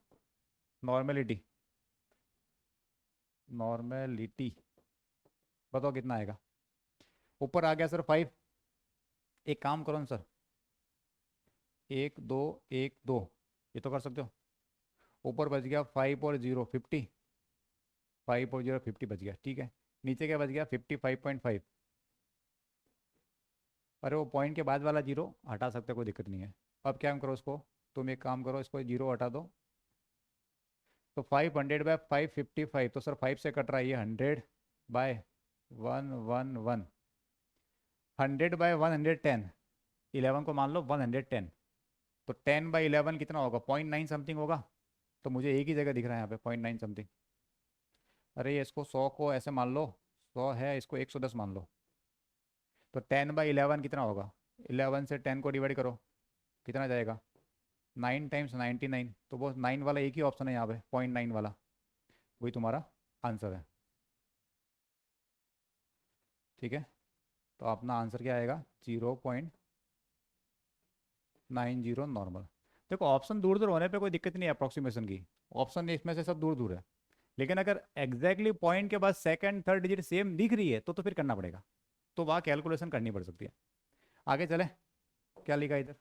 नॉर्मेलिटी, नॉर्मेलिटी बताओ कितना आएगा, ऊपर आ गया सर 5। एक काम करो ना सर, 1 2 1 2, ये तो कर सकते हो। ऊपर बच गया 5 और 0 50, 5 और 0 50 बच गया, ठीक है। नीचे क्या बच गया 55.5। अरे वो पॉइंट के बाद वाला जीरो हटा सकते हो, कोई दिक्कत नहीं है। अब क्या करो उसको, तुम एक काम करो, इसको जीरो हटा दो, तो 500/555, तो सर 5 से कट रहा है ये, 100/111, 100/110, 11 को मान लो 110, तो 10/11 कितना होगा, 0.9 समथिंग होगा। तो मुझे एक ही जगह दिख रहा है यहाँ पे 0.9 समथिंग। अरे ये इसको 100 को ऐसे मान लो, 100 है, इसको 110 मान लो, तो 10/11 कितना होगा, 11 से 10 को डिवाइड करो, कितना जाएगा, 9 टाइम्स 99, तो वो 9 वाला एक ही ऑप्शन है यहाँ पे, 0.9 वाला, वही तुम्हारा आंसर है। ठीक है, तो अपना आंसर क्या आएगा, 0.90 नॉर्मल। देखो ऑप्शन दूर दूर होने पे कोई दिक्कत नहीं है अप्रोक्सीमेशन की, ऑप्शन इसमें से सब दूर दूर है, लेकिन अगर एग्जैक्टली पॉइंट के बाद सेकंड थर्ड डिजिट सेम दिख रही है तो फिर करना पड़ेगा, तो वहाँ कैलकुलेशन करनी पड़ सकती है। आगे चले, क्या लिखा है इधर,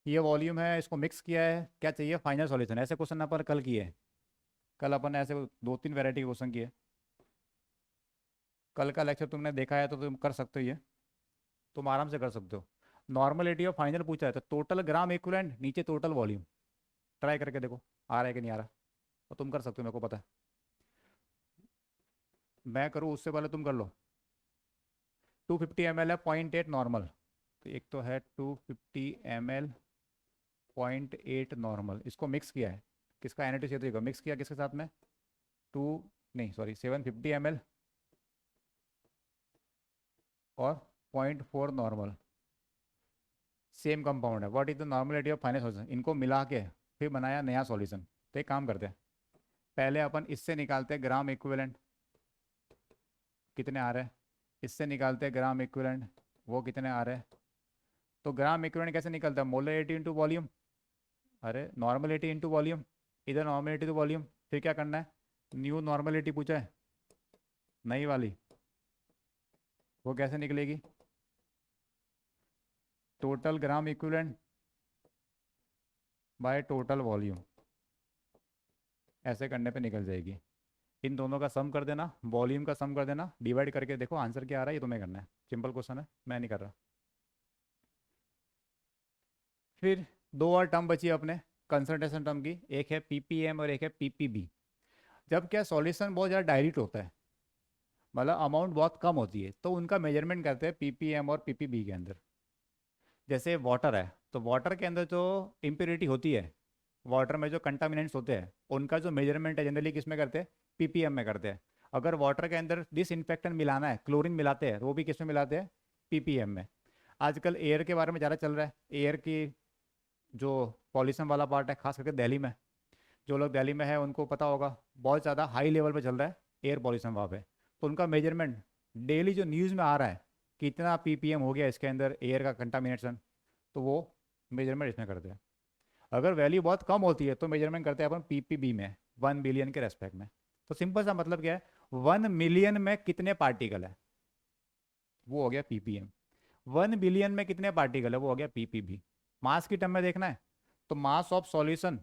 ये वॉल्यूम है, इसको मिक्स किया है, क्या चाहिए फाइनल सॉल्यूशन। ऐसे क्वेश्चन अपन कल किए, कल अपन ऐसे 2 3 वैरायटी के क्वेश्चन किए। कल का लेक्चर तुमने देखा है तो तुम कर सकते हो, ये तुम आराम से कर सकते हो। नॉर्मलिटी ऑफ फाइनल पूछा है तो टोटल ग्राम इक्विवेलेंट नीचे टोटल वॉल्यूम, ट्राई करके देखो आ रहा है कि नहीं आ रहा, तो तुम कर सकते हो, मेरे को पता है। मैं करूँ उससे पहले तुम कर लो, 250 ml है, 0.8 नॉर्मल। तो एक तो है 250 ml 0.8 नॉर्मल, इसको मिक्स किया है, किसका Na2CO3 को मिक्स किया किसके साथ में, टू नहीं सॉरी 750 ml और 0.4 नॉर्मल, सेम कंपाउंड है। What is the normality of final solution, इनको मिला के फिर बनाया नया सॉल्यूशन। तो एक काम करते हैं, पहले अपन इससे निकालते हैं ग्राम इक्विवेलेंट, कितने आ रहे हैं, इससे निकालते हैं ग्राम इक्विवेलेंट, वो कितने आ रहे हैं। तो ग्राम इक्विवेलेंट कैसे निकलता है, मोलरिटी इंटू वॉल्यूम, अरे नॉर्मलिटी इंटू वॉल्यूम, इधर नॉर्मलिटी टू वॉल्यूम, फिर क्या करना है, न्यू नॉर्मलिटी पूछा है, नई वाली, वो कैसे निकलेगी, total gram equivalent by total volume, ऐसे करने पे निकल जाएगी। इन दोनों का सम कर देना, वॉल्यूम का सम कर देना, डिवाइड करके देखो आंसर क्या आ रहा है, ये तुम्हें करना है, सिंपल क्वेश्चन है, मैं नहीं कर रहा। फिर दो और टर्म बची अपने कंसंट्रेशन टर्म की, एक है पीपीएम और एक है पीपीबी। जब क्या सॉल्यूशन बहुत ज़्यादा डायल्यूट होता है, मतलब अमाउंट बहुत कम होती है, तो उनका मेजरमेंट करते हैं पीपीएम और पीपीबी के अंदर। जैसे वाटर है, तो वाटर के अंदर जो इम्प्योरिटी होती है, वाटर में जो कंटामिनेंट्स होते हैं, उनका जो मेजरमेंट है जनरली किस में करते हैं, पीपीएम में करते हैं। अगर वाटर के अंदर डिसइंफेक्टेंट मिलाना है, क्लोरीन मिलाते हैं, तो वो भी किस में मिलाते हैं, पीपीएम में। आजकल एयर के बारे में ज़्यादा चल रहा है, एयर की जो पॉल्यूशन वाला पार्ट है, खास करके दिल्ली में, जो लोग दिल्ली में है उनको पता होगा, बहुत ज़्यादा हाई लेवल पे चल रहा है एयर पॉल्यूशन वहाँ पे। तो उनका मेजरमेंट डेली जो न्यूज़ में आ रहा है, कितना पीपीएम हो गया इसके अंदर एयर का कंटामिनेशन, तो वो मेजरमेंट इसमें करते हैं। अगर वैल्यू बहुत कम होती है तो मेजरमेंट करते हैं अपन पीपीबी में, 1 बिलियन के रेस्पेक्ट में। तो सिंपल सा मतलब क्या है, 1 मिलियन में कितने पार्टिकल है, वो हो गया पीपीएम। 1 बिलियन में कितने पार्टिकल है, वो हो गया पीपीबी। मास की टर्म में देखना है, तो मास ऑफ सॉल्यूशन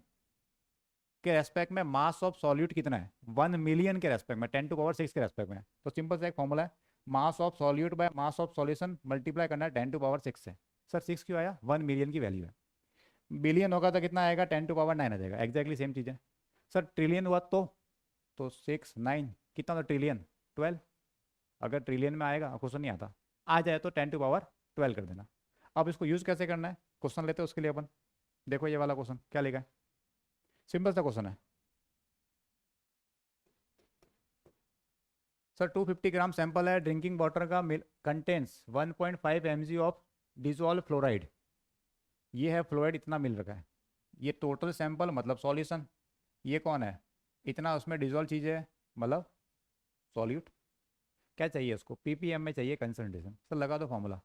के रेस्पेक्ट में मास ऑफ सॉल्यूट कितना है, 1 मिलियन के रेस्पेक्ट में, 10⁻6 के रेस्पेक्ट में। तो सिंपल सा एक फॉर्मूला है, mass of solute by mass of solution multiply करना है 10⁻6 से। सर 6 क्यों आया, 1 मिलियन की वैल्यू है, बिलियन होगा तो कितना आएगा, 10⁻9 आ जाएगा, एक्जैक्टली सेम चीज़ है। सर ट्रिलियन हुआ तो 6 9 कितना होता, ट्रिलियन 12। अगर ट्रिलियन में आएगा, क्वेश्चन नहीं आता, आ जाए तो 10⁻12 कर देना। अब इसको यूज़ कैसे करना है, क्वेश्चन लेते हैं उसके लिए अपन। देखो ये वाला क्वेश्चन क्या लिखा है, सिंपल सा क्वेश्चन है। सर 250 ग्राम सैंपल है ड्रिंकिंग वाटर का, contains 1.5 mg of dissolve fluoride. ये है फ्लोराइड, इतना मिल रखा है। ये टोटल सैंपल मतलब सॉल्यूशन, ये कौन है, इतना उसमें डिजोल्व चीज़ है, मतलब सॉल्यूट। क्या चाहिए उसको, पीपीएम में चाहिए कंसंट्रेशन। सर लगा दो फॉर्मूला,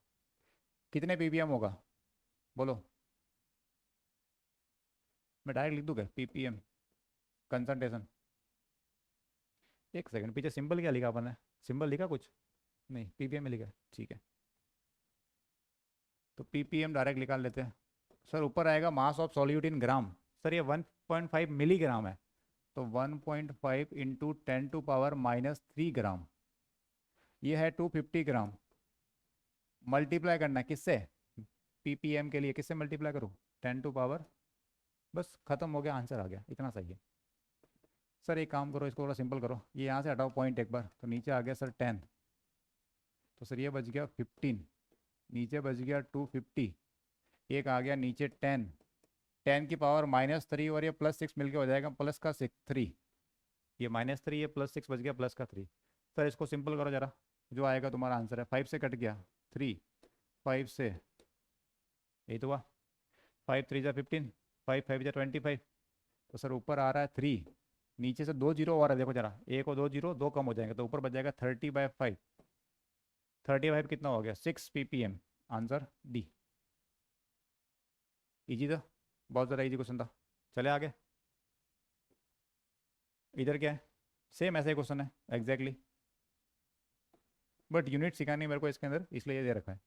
कितने पीपीएम होगा बोलो, मैं डायरेक्ट लिख दूँ क्या, पीपीएम कंसंट्रेशन। एक सेकंड, पीछे सिंबल क्या लिखा अपन ने, सिंबल लिखा कुछ नहीं, पीपीएम में लिखा है, ठीक है। तो पीपीएम डायरेक्ट निकाल लेते हैं। सर ऊपर आएगा mass of solute in gram, sir ये 1.5 मिलीग्राम है, तो 1.5 इंटू 10⁻³ ग्राम, ये है 250 ग्राम। मल्टीप्लाई करना है किससे, पीपीएम के लिए किससे मल्टीप्लाई करूँ, 10⁻, बस खत्म हो गया, आंसर आ गया, इतना सही है। सर एक काम करो, इसको थोड़ा सिंपल करो, ये यहाँ से हटाओ पॉइंट एक बार, तो नीचे आ गया सर 10, तो सर ये बच गया 15, नीचे बच गया 250, एक आ गया नीचे 10, 10⁻³ और ये +6 मिलके हो जाएगा प्लस का 3, ये -3, ये +6 बच गया प्लस का 3। सर इसको सिंपल करो जरा, जो आएगा तुम्हारा आंसर है, 5 से कट गया 3, 5 से यही तो हुआ, 5 3 जा 15, 5 5 जा 25, तो सर ऊपर आ रहा है 3, नीचे से 2 जीरो और है, देखो जरा, एक और 2 जीरो, 2 कम हो जाएंगे, तो ऊपर बच जाएगा 30/5, 35 कितना हो गया, 6 ppm, आंसर डी। इजी था, बहुत ज़्यादा इजी क्वेश्चन था। चले आगे, इधर क्या है, सेम ऐसे ही क्वेश्चन है एग्जैक्टली, बट यूनिट सिखानी मेरे को इसके अंदर, इसलिए ये दे रखा है।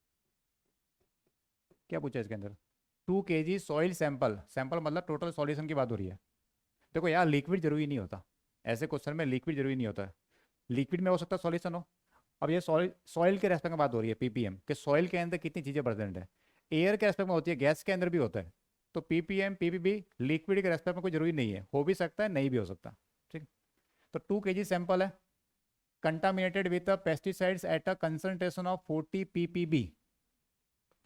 क्या पूछा है इसके अंदर, 2 kg सॉइल सैंपल, सैंपल मतलब टोटल सॉल्यूशन की बात हो रही है। देखो यार लिक्विड जरूरी नहीं होता, ऐसे क्वेश्चन में लिक्विड जरूरी नहीं होता है, लिक्विड में हो सकता है सॉल्यूशन हो। अब ये सॉइल, सॉइल के रेस्पेक्ट में बात हो रही है पीपीएम कि सॉइल के अंदर कितनी चीज़ें प्रेजेंट है, एयर के रेस्पेक्ट में होती है, गैस के अंदर भी होता है। तो पीपीएम पीपीबी लिक्विड के रेस्पेक्ट में कोई जरूरी नहीं है, हो भी सकता है नहीं भी हो सकता, ठीक। तो 2 kg सैंपल है, contaminated with a pesticides at a concentration of 40 ppb।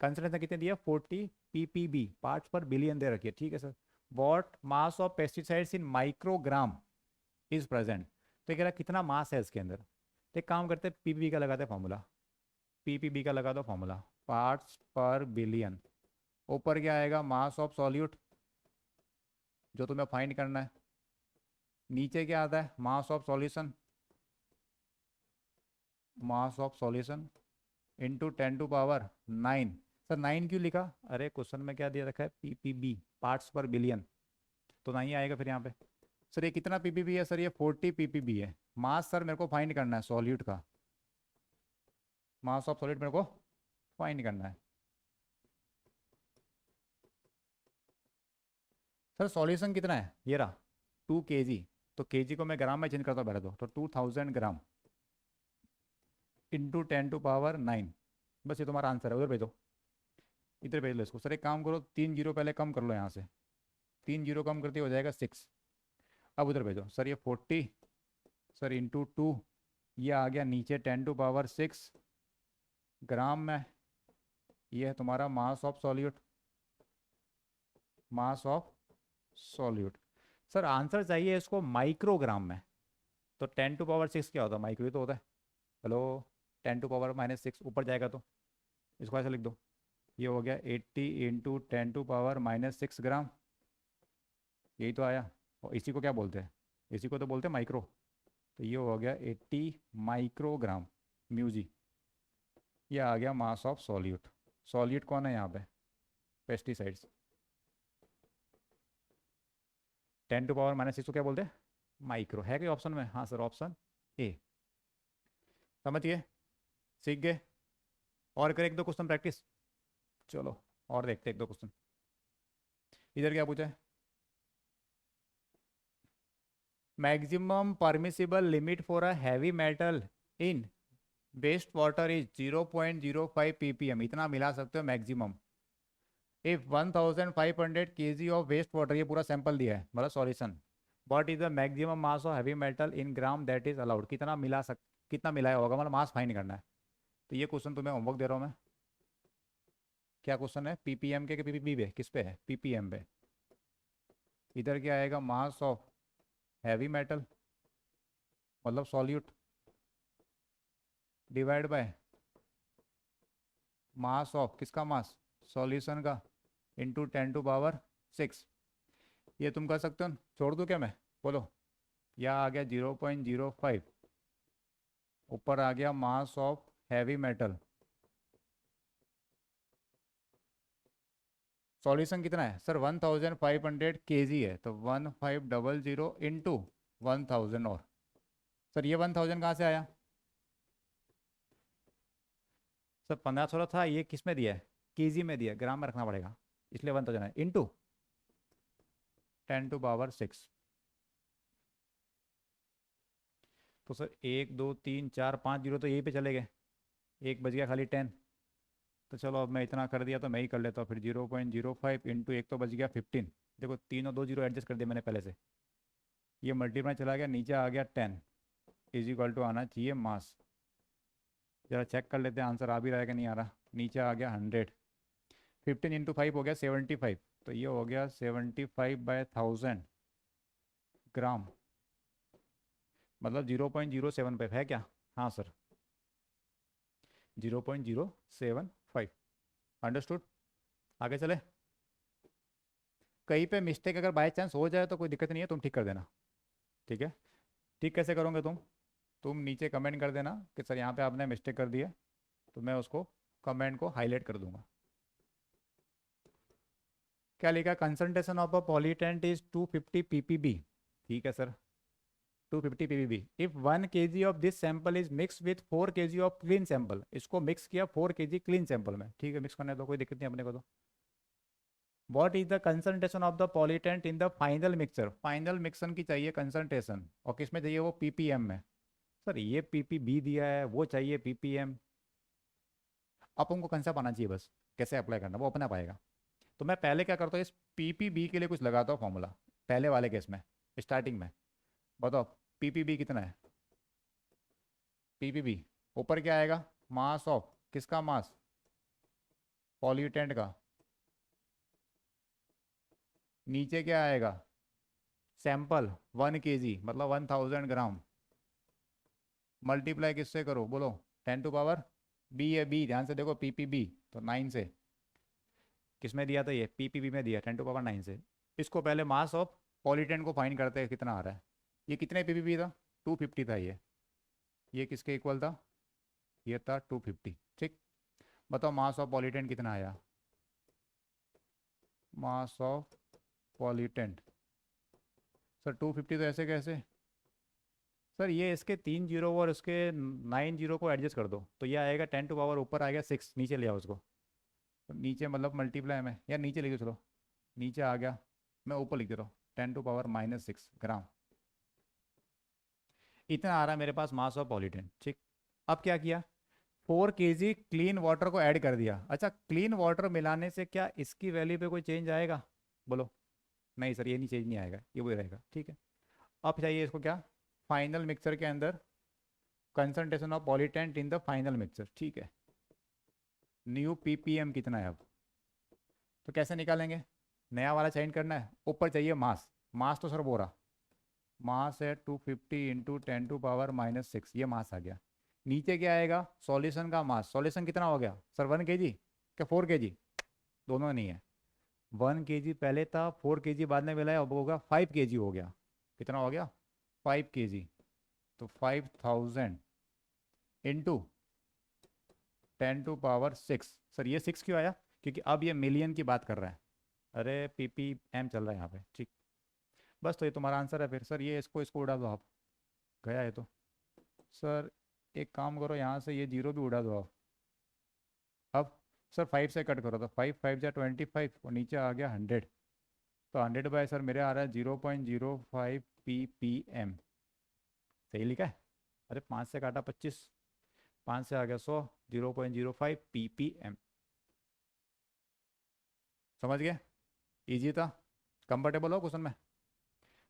Concentration कितने दिया? 40 ppb, पार्ट्स पर बिलियन दे रखिए, ठीक है sir. What mass of pesticides in microgram is present. तो कह रहा कितना मास है इसके अंदर। तो एक काम करते हैं, पीपीबी का लगाते हैं फॉर्मूला। पीपीबी का लगा दो फॉर्मूला, पार्ट्स पर बिलियन। ऊपर क्या आएगा? मास ऑफ सॉल्यूट, जो तुम्हें फाइंड करना है। नीचे क्या आता है? Mass of solution, mass of solution into 10⁻9। Sir 9 क्यों लिखा? अरे क्वेश्चन में क्या दिया रखा है? पीपीबी, पार्ट्स पर बिलियन, तो नहीं आएगा फिर यहाँ पे। सर ये कितना पीपीबी है? सर ये 40 पीपीबी है। मास सर मेरे को फाइंड करना है सॉल्यूट का, मास ऑफ सॉल्यूट मेरे को फाइंड करना है। सर सॉल्यूशन कितना है? ये रहा 2 kg। तो kg को मैं ग्राम में चेंज करता हूँ पहले तो 2000 ग्राम इंटू 10⁻9। बस ये तुम्हारा आंसर है। उधर भेजो, इधर भेज लो इसको। सर एक काम करो, 3 जीरो पहले कम कर लो यहाँ से, 3 जीरो कम करते हो जाएगा 6। अब उधर भेजो सर, ये 40 सर इंटू 2, ये आ गया नीचे 10⁻6 ग्राम में। ये है तुम्हारा mass of solute, mass of solute. Sir answer चाहिए इसको माइक्रोग्राम में, तो 10⁻6 क्या होता है? माइक्रो ही तो होता है। हेलो, 10⁻⁻6 ऊपर जाएगा तो इसको ऐसे लिख दो, ये हो गया 80 इंटू 10⁻6 ग्राम। यही तो आया। और इसी को क्या बोलते हैं? इसी को तो बोलते हैं माइक्रो। तो ये हो गया 80 माइक्रोग्राम म्यूजी। ये आ गया मास ऑफ सॉल्यूट। सॉल्यूट कौन है यहाँ पे? पेस्टिसाइड्स। 10⁻6 को क्या बोलते हैं? माइक्रो। है कि ऑप्शन में? हाँ सर, ऑप्शन ए। समझ गए? सीख गए? और करें एक दो क्वेश्चन प्रैक्टिस। चलो और देखते हैं एक दो क्वेश्चन। इधर क्या पूछा है? Maximum permissible limit for a heavy metal in waste water is 0.05 ppm। इतना मिला सकते हो maximum. If 1500 kg of waste water, ये पूरा सैंपल दिया है मतलब solution. What is the maximum mass of heavy metal in gram that is allowed. कितना मिला कितना मिलाया होगा, मतलब मास फाइंड करना है। तो ये क्वेश्चन तुम्हें होमवर्क दे रहा हूँ मैं। क्या क्वेश्चन है? पीपीएम के पीपीबी पे? किस पे है? पीपीएम पे। इधर क्या आएगा? मास ऑफ हैवी मेटल मतलब solute divide by mass of किसका? मास सॉल्यूशन का इंटू 10⁻6। ये तुम कर सकते हो, छोड़ दूँ क्या मैं? बोलो। यह आ गया 0.05, ऊपर आ गया मास ऑफ हैवी मेटल। सॉल्यूशन कितना है सर? 1500 kg है, तो 1500 इंटू 1000। और सर ये 1000 कहाँ से आया? सर 1500 था, ये किस में दिया है? केजी में दिया है, ग्राम में रखना पड़ेगा, इसलिए 1000 है इंटू 10⁻6। तो सर 1 2 3 4 5 जीरो तो यहीं पे चले गए, एक बच गया खाली 10। तो चलो अब मैं इतना कर दिया तो मैं ही कर लेता हूँ फिर। 0.05 इंटू एक तो बच गया 15। देखो 3 और 2 जीरो एडजस्ट कर दिया मैंने पहले से। ये मल्टीप्लाई चला गया, नीचे आ गया 10 इज इक्वल टू आना चाहिए मास। जरा चेक कर लेते हैं आंसर आ भी रहा है कि नहीं आ रहा। नीचे आ गया 100। 15 इंटू 5 हो गया 75। तो ये हो गया 75/1000 ग्राम, मतलब 0.075 है क्या? हाँ सर, 0.075। अंडरस्टूड? आगे चले। कहीं पे मिस्टेक अगर बाय चांस हो जाए तो कोई दिक्कत नहीं है, तुम ठीक कर देना। ठीक है? ठीक कैसे करोगे तुम नीचे कमेंट कर देना कि सर यहाँ पे आपने मिस्टेक कर दी है, तो मैं उसको कमेंट को हाईलाइट कर दूंगा। क्या लिखा? Concentration of a pollutant is 250 ppb। ठीक है sir, 250 ppb। If 1 kg of this sample is mix with 4 kg of clean sample. इसको मिक्स किया 4 kg क्लीन सैंपल में, ठीक है, मिक्स करने दो, कोई दिक्कत नहीं अपने को। तो what is the concentration of the pollutant in the final mixture. Final mixer की चाहिए कंसंट्रेशन, और किस में चाहिए? वो ppm में। सर ये ppb दिया है, वो चाहिए ppm। अपन को कंसेप्ट आना चाहिए बस, कैसे अप्लाई करना वो अपने आप आएगा। तो मैं पहले क्या करता हूँ, इस ppb के लिए कुछ लगाता हूँ फॉर्मूला पहले वाले केस में, स्टार्टिंग में। बताओ ppb कितना है? पीपीबी। ऊपर क्या आएगा, मास ऑफ, किसका मास, पॉल्यूटेंट का। नीचे क्या आएगा, सैंपल 1 kg मतलब 1000 ग्राम, मल्टीप्लाई किससे करो बोलो, 10 टू पावर बी है, बी ध्यान से देखो, पीपीबी तो 9 से, किस में दिया था ये, पीपीबी में दिया, 10 टू पावर 9 से। इसको पहले मास ऑफ पॉलीटेंट को फाइंड करते हैं कितना आ रहा है। ये कितने पीपीबी था, 250 था ये किसके इक्वल था, ये था 250, ठीक। बताओ मास ऑफ पॉलीटेंट कितना आया, मास ऑफ पॉलीटेंट। सर 250 तो ऐसे कैसे, सर ये इसके 3 जीरो और इसके 9 जीरो को एडजस्ट कर दो तो ये आएगा 10 टू पावर, ऊपर आएगा 6, नीचे ले आओ उसको। तो नीचे मतलब मल्टीप्लाई में, या नीचे लिखो चलो, नीचे आ गया, मैं ऊपर लिख दे रहा हूँ 10 टू पावर -6 ग्राम। इतना आ रहा है मेरे पास मास ऑफ पॉलीटेंट, ठीक। अब क्या किया, 4 kg क्लीन वाटर को ऐड कर दिया। अच्छा, क्लीन वाटर मिलाने से क्या इसकी वैल्यू पे कोई चेंज आएगा, बोलो। नहीं सर, ये नहीं, चेंज नहीं आएगा, ये वही रहेगा, ठीक है। अब चाहिए इसको क्या, फाइनल मिक्सचर के अंदर concentration of pollutant in the final mixture, ठीक है। न्यू पीपीएम कितना है अब, तो कैसे निकालेंगे, नया वाला चेंज करना है। ऊपर चाहिए मास, मास तो सर बोरा, मास है 250 इंटू 10 टू पावर -6, ये मास आ गया। नीचे क्या आएगा, सॉल्यूशन का मास, सॉल्यूशन कितना हो गया सर, 1 kg क्या 4 kg, दोनों नहीं है। 1 kg पहले था, 4 kg बाद में मिला है, अब होगा 5 kg हो गया। कितना हो गया, 5 kg। तो 5000 इंटू 10 टू पावर 6। सर ये 6 क्यों आया, क्योंकि अब ये मिलियन की बात कर रहा है, अरे पीपीएम चल रहा है यहाँ पे, ठीक। बस तो ये तुम्हारा आंसर है फिर। सर ये इसको इसको उड़ा दो आप, गया है तो। सर एक काम करो, यहाँ से ये जीरो भी उड़ा दो आप। अब सर 5 से कट करो तो 5 5 जा 25 और नीचे आ गया 100। तो 100 बाय सर मेरे आ रहा है 0.05 पीपीएम, सही लिखा है। अरे 5 से काटा 25, 5 से आ गया 100, 0.05 पीपीएम। समझ गए, इजी था, कंफर्टेबल हो क्वेश्चन में।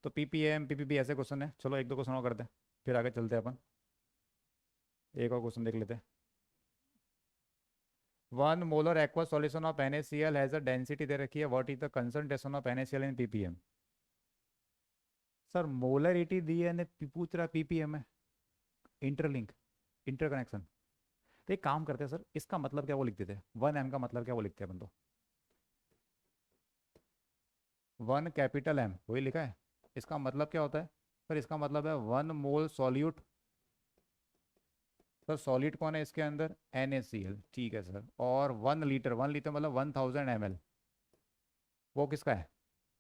तो पीपीएम पीपीबी ऐसे क्वेश्चन है। चलो एक दो क्वेश्चन और करते हैं, फिर आगे चलते हैं अपन। एक और क्वेश्चन देख लेते हैं। 1 molar aqua solution of NaCl has a density दे रखी है, what is the concentration of NaCl in ppm. Sir molarity दी है, पूछ रहा पीपीएम है, इंटरलिंक, इंटरकनेक्शन। तो एक काम करते हैं सर, इसका मतलब क्या वो लिख देते हैं, 1 m का मतलब क्या वो लिखते हैं अपन तो, 1 कैपिटल M वही लिखा है। इसका मतलब क्या होता है सर, इसका मतलब है 1 मोल सॉल्यूट। सर सॉलिड कौन है इसके अंदर, NaCl, ठीक है सर। और 1 लीटर, 1 लीटर मतलब 1000 ml, वो किसका है,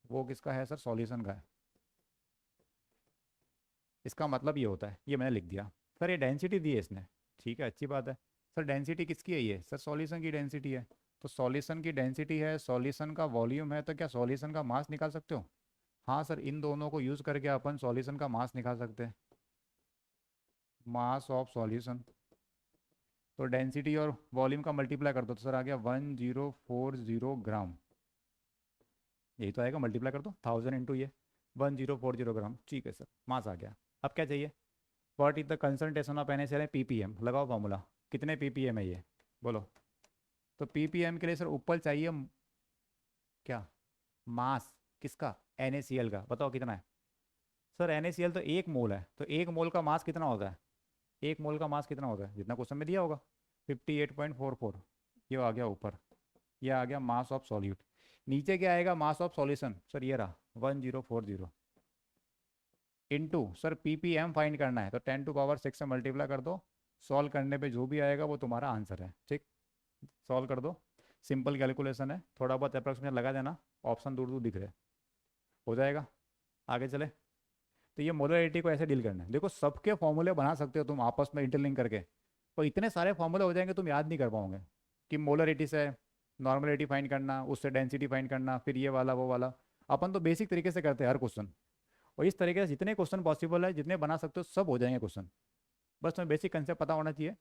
वो किसका है सर, सॉल्यूशन का है। इसका मतलब ये होता है, ये मैंने लिख दिया। सर ये डेंसिटी दी है इसने, ठीक है, अच्छी बात है। सर डेंसिटी किसकी है ये, सर सॉल्यूशन की डेंसिटी है। तो सॉल्यूशन की डेंसिटी है, सॉल्यूशन का वॉल्यूम है, तो क्या सॉल्यूशन का मास निकाल सकते हो। हाँ सर, इन दोनों को यूज़ करके अपन सॉल्यूशन का मास निकाल सकते हैं, मास ऑफ सॉल्यूशन। तो डेंसिटी और वॉल्यूम का मल्टीप्लाई कर दो तो सर आ गया 1040 ग्राम, यही तो आएगा, मल्टीप्लाई कर दो 1000 इंटू ये 1040 ग्राम, ठीक है सर, मास आ गया। अब क्या चाहिए, what is the concentration of NaCl ppm, लगाओ फॉर्मूला, कितने पीपीएम है ये बोलो। तो पीपीएम के लिए सर ऊपर चाहिए क्या, मास किसका, NaCl का, बताओ कितना है। सर NaCl तो 1 मोल है, तो 1 मोल का मास कितना होता है, 1 मोल का मास कितना होता है, जितना क्वेश्चन में दिया होगा 58.44, ये आ गया ऊपर, ये आ गया मास ऑफ सॉल्यूट। नीचे क्या आएगा, मास ऑफ सॉल्यूशन, सर ये रहा 1040 इंटू सर पीपीएम फाइंड करना है, तो 10 टू पावर 6 से मल्टीप्लाई कर दो। सॉल्व करने पे जो भी आएगा वो तुम्हारा आंसर है, ठीक। सॉल्व कर दो, सिंपल कैलकुलेशन है, थोड़ा बहुत अप्रॉक्सीमेट लगा देना, ऑप्शन दूर दूर दिख रहे, हो जाएगा। आगे चले, तो ये मोलरिटी को ऐसे डील करना है। देखो सबके फॉर्मूले बना सकते हो तुम आपस में इंटरलिंक करके, तो इतने सारे फॉर्मूले हो जाएंगे तुम याद नहीं कर पाओगे कि मोलरिटी से नॉर्मलिटी फाइंड करना, उससे डेंसिटी फाइंड करना, फिर ये वाला वो वाला। अपन तो बेसिक तरीके से करते हैं हर क्वेश्चन, और इस तरीके से जितने क्वेश्चन पॉसिबल है, जितने बना सकते हो सब हो जाएंगे क्वेश्चन। बस तुम्हें बेसिक कंसेप्ट पता होना चाहिए।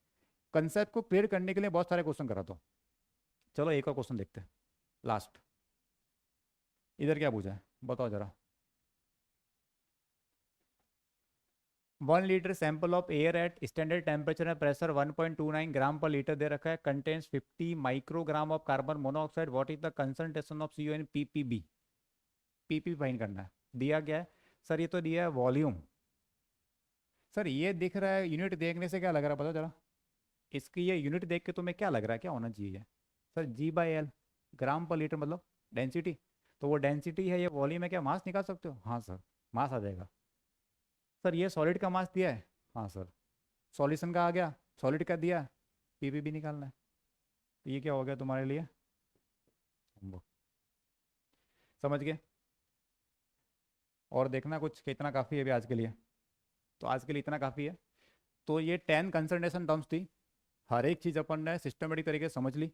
कंसेप्ट को क्लियर करने के लिए बहुत सारे क्वेश्चन करा दो। चलो एक और क्वेश्चन देखते हैं, लास्ट। इधर क्या पूछा है बताओ जरा। 1 litre sample of air at standard temperature and pressure 1.29 ग्राम पर लीटर दे रखा है, contains 50 microgram of carbon monoxide, what is the concentration of CO in PPB. PP find करना है, दिया गया है। सर ये तो दिया है वॉल्यूम। सर ये दिख रहा है, यूनिट देखने से क्या लग रहा है पता चला? इसकी ये यूनिट देख के तुम्हें क्या लग रहा है क्या होना चाहिए? सर G/L, ग्राम पर लीटर मतलब डेंसिटी। तो वो डेंसिटी है, ये वॉल्यूम है, क्या मास निकाल सकते हो? हाँ सर, मास आ जाएगा। सर ये सॉलिड का मास दिया है, हाँ सर। सॉल्यूशन का आ गया, सॉलिड का दिया, पीपीबी निकालना है। तो ये क्या हो गया तुम्हारे लिए? वो, समझ गए? और देखना कुछ कि इतना काफ़ी है अभी आज के लिए? तो आज के लिए इतना काफ़ी है। तो ये 10 कंसंट्रेशन टर्म्स थी, हर एक चीज़ अपन ने सिस्टमेटिक तरीके से समझ ली।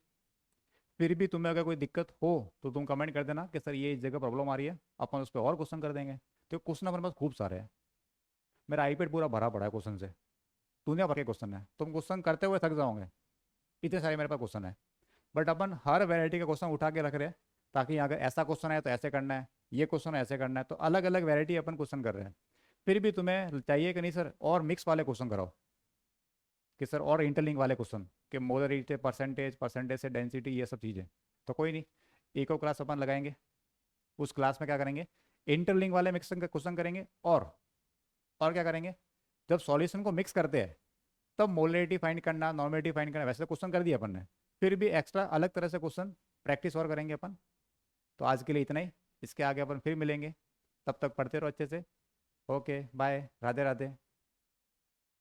फिर भी तुम्हें अगर कोई दिक्कत हो तो तुम कमेंट कर देना कि सर ये इस जगह प्रॉब्लम आ रही है, अपन उस पर और क्वेश्चन कर देंगे। तो क्वेश्चन अपने पास खूब सारे हैं, मेरा आईपैड पूरा भरा पड़ा है क्वेश्चन से, दुनिया भर के क्वेश्चन है, तुम क्वेश्चन करते हुए थक जाओगे, इतने सारे मेरे पास क्वेश्चन है। बट अपन हर वैरायटी का क्वेश्चन उठा के रख रहे हैं, ताकि अगर ऐसा क्वेश्चन है तो ऐसे करना है, ये क्वेश्चन ऐसे करना है, तो अलग अलग वैरायटी अपन क्वेश्चन कर रहे हैं। फिर भी तुम्हें चाहिए कि नहीं सर और मिक्स वाले क्वेश्चन कराओ, कि सर और इंटरलिंक वाले क्वेश्चन, कि मोलरिटी, परसेंटेज, परसेंटेज से डेंसिटी, ये सब चीज़ें। तो कोई नहीं, एक और क्लास अपन लगाएंगे, उस क्लास में क्या करेंगे, इंटरलिंक वाले मिक्सिंग का क्वेश्चन करेंगे। और क्या करेंगे, जब सॉल्यूशन को मिक्स करते हैं तब मोलरिटी फाइंड करना, नॉर्मेलिटी फाइंड करना, वैसे क्वेश्चन कर दिया अपन ने। फिर भी एक्स्ट्रा अलग तरह से क्वेश्चन प्रैक्टिस और करेंगे अपन। तो आज के लिए इतना ही, इसके आगे अपन फिर मिलेंगे, तब तक पढ़ते रहो अच्छे से। Okay bye, Radhe Radhe.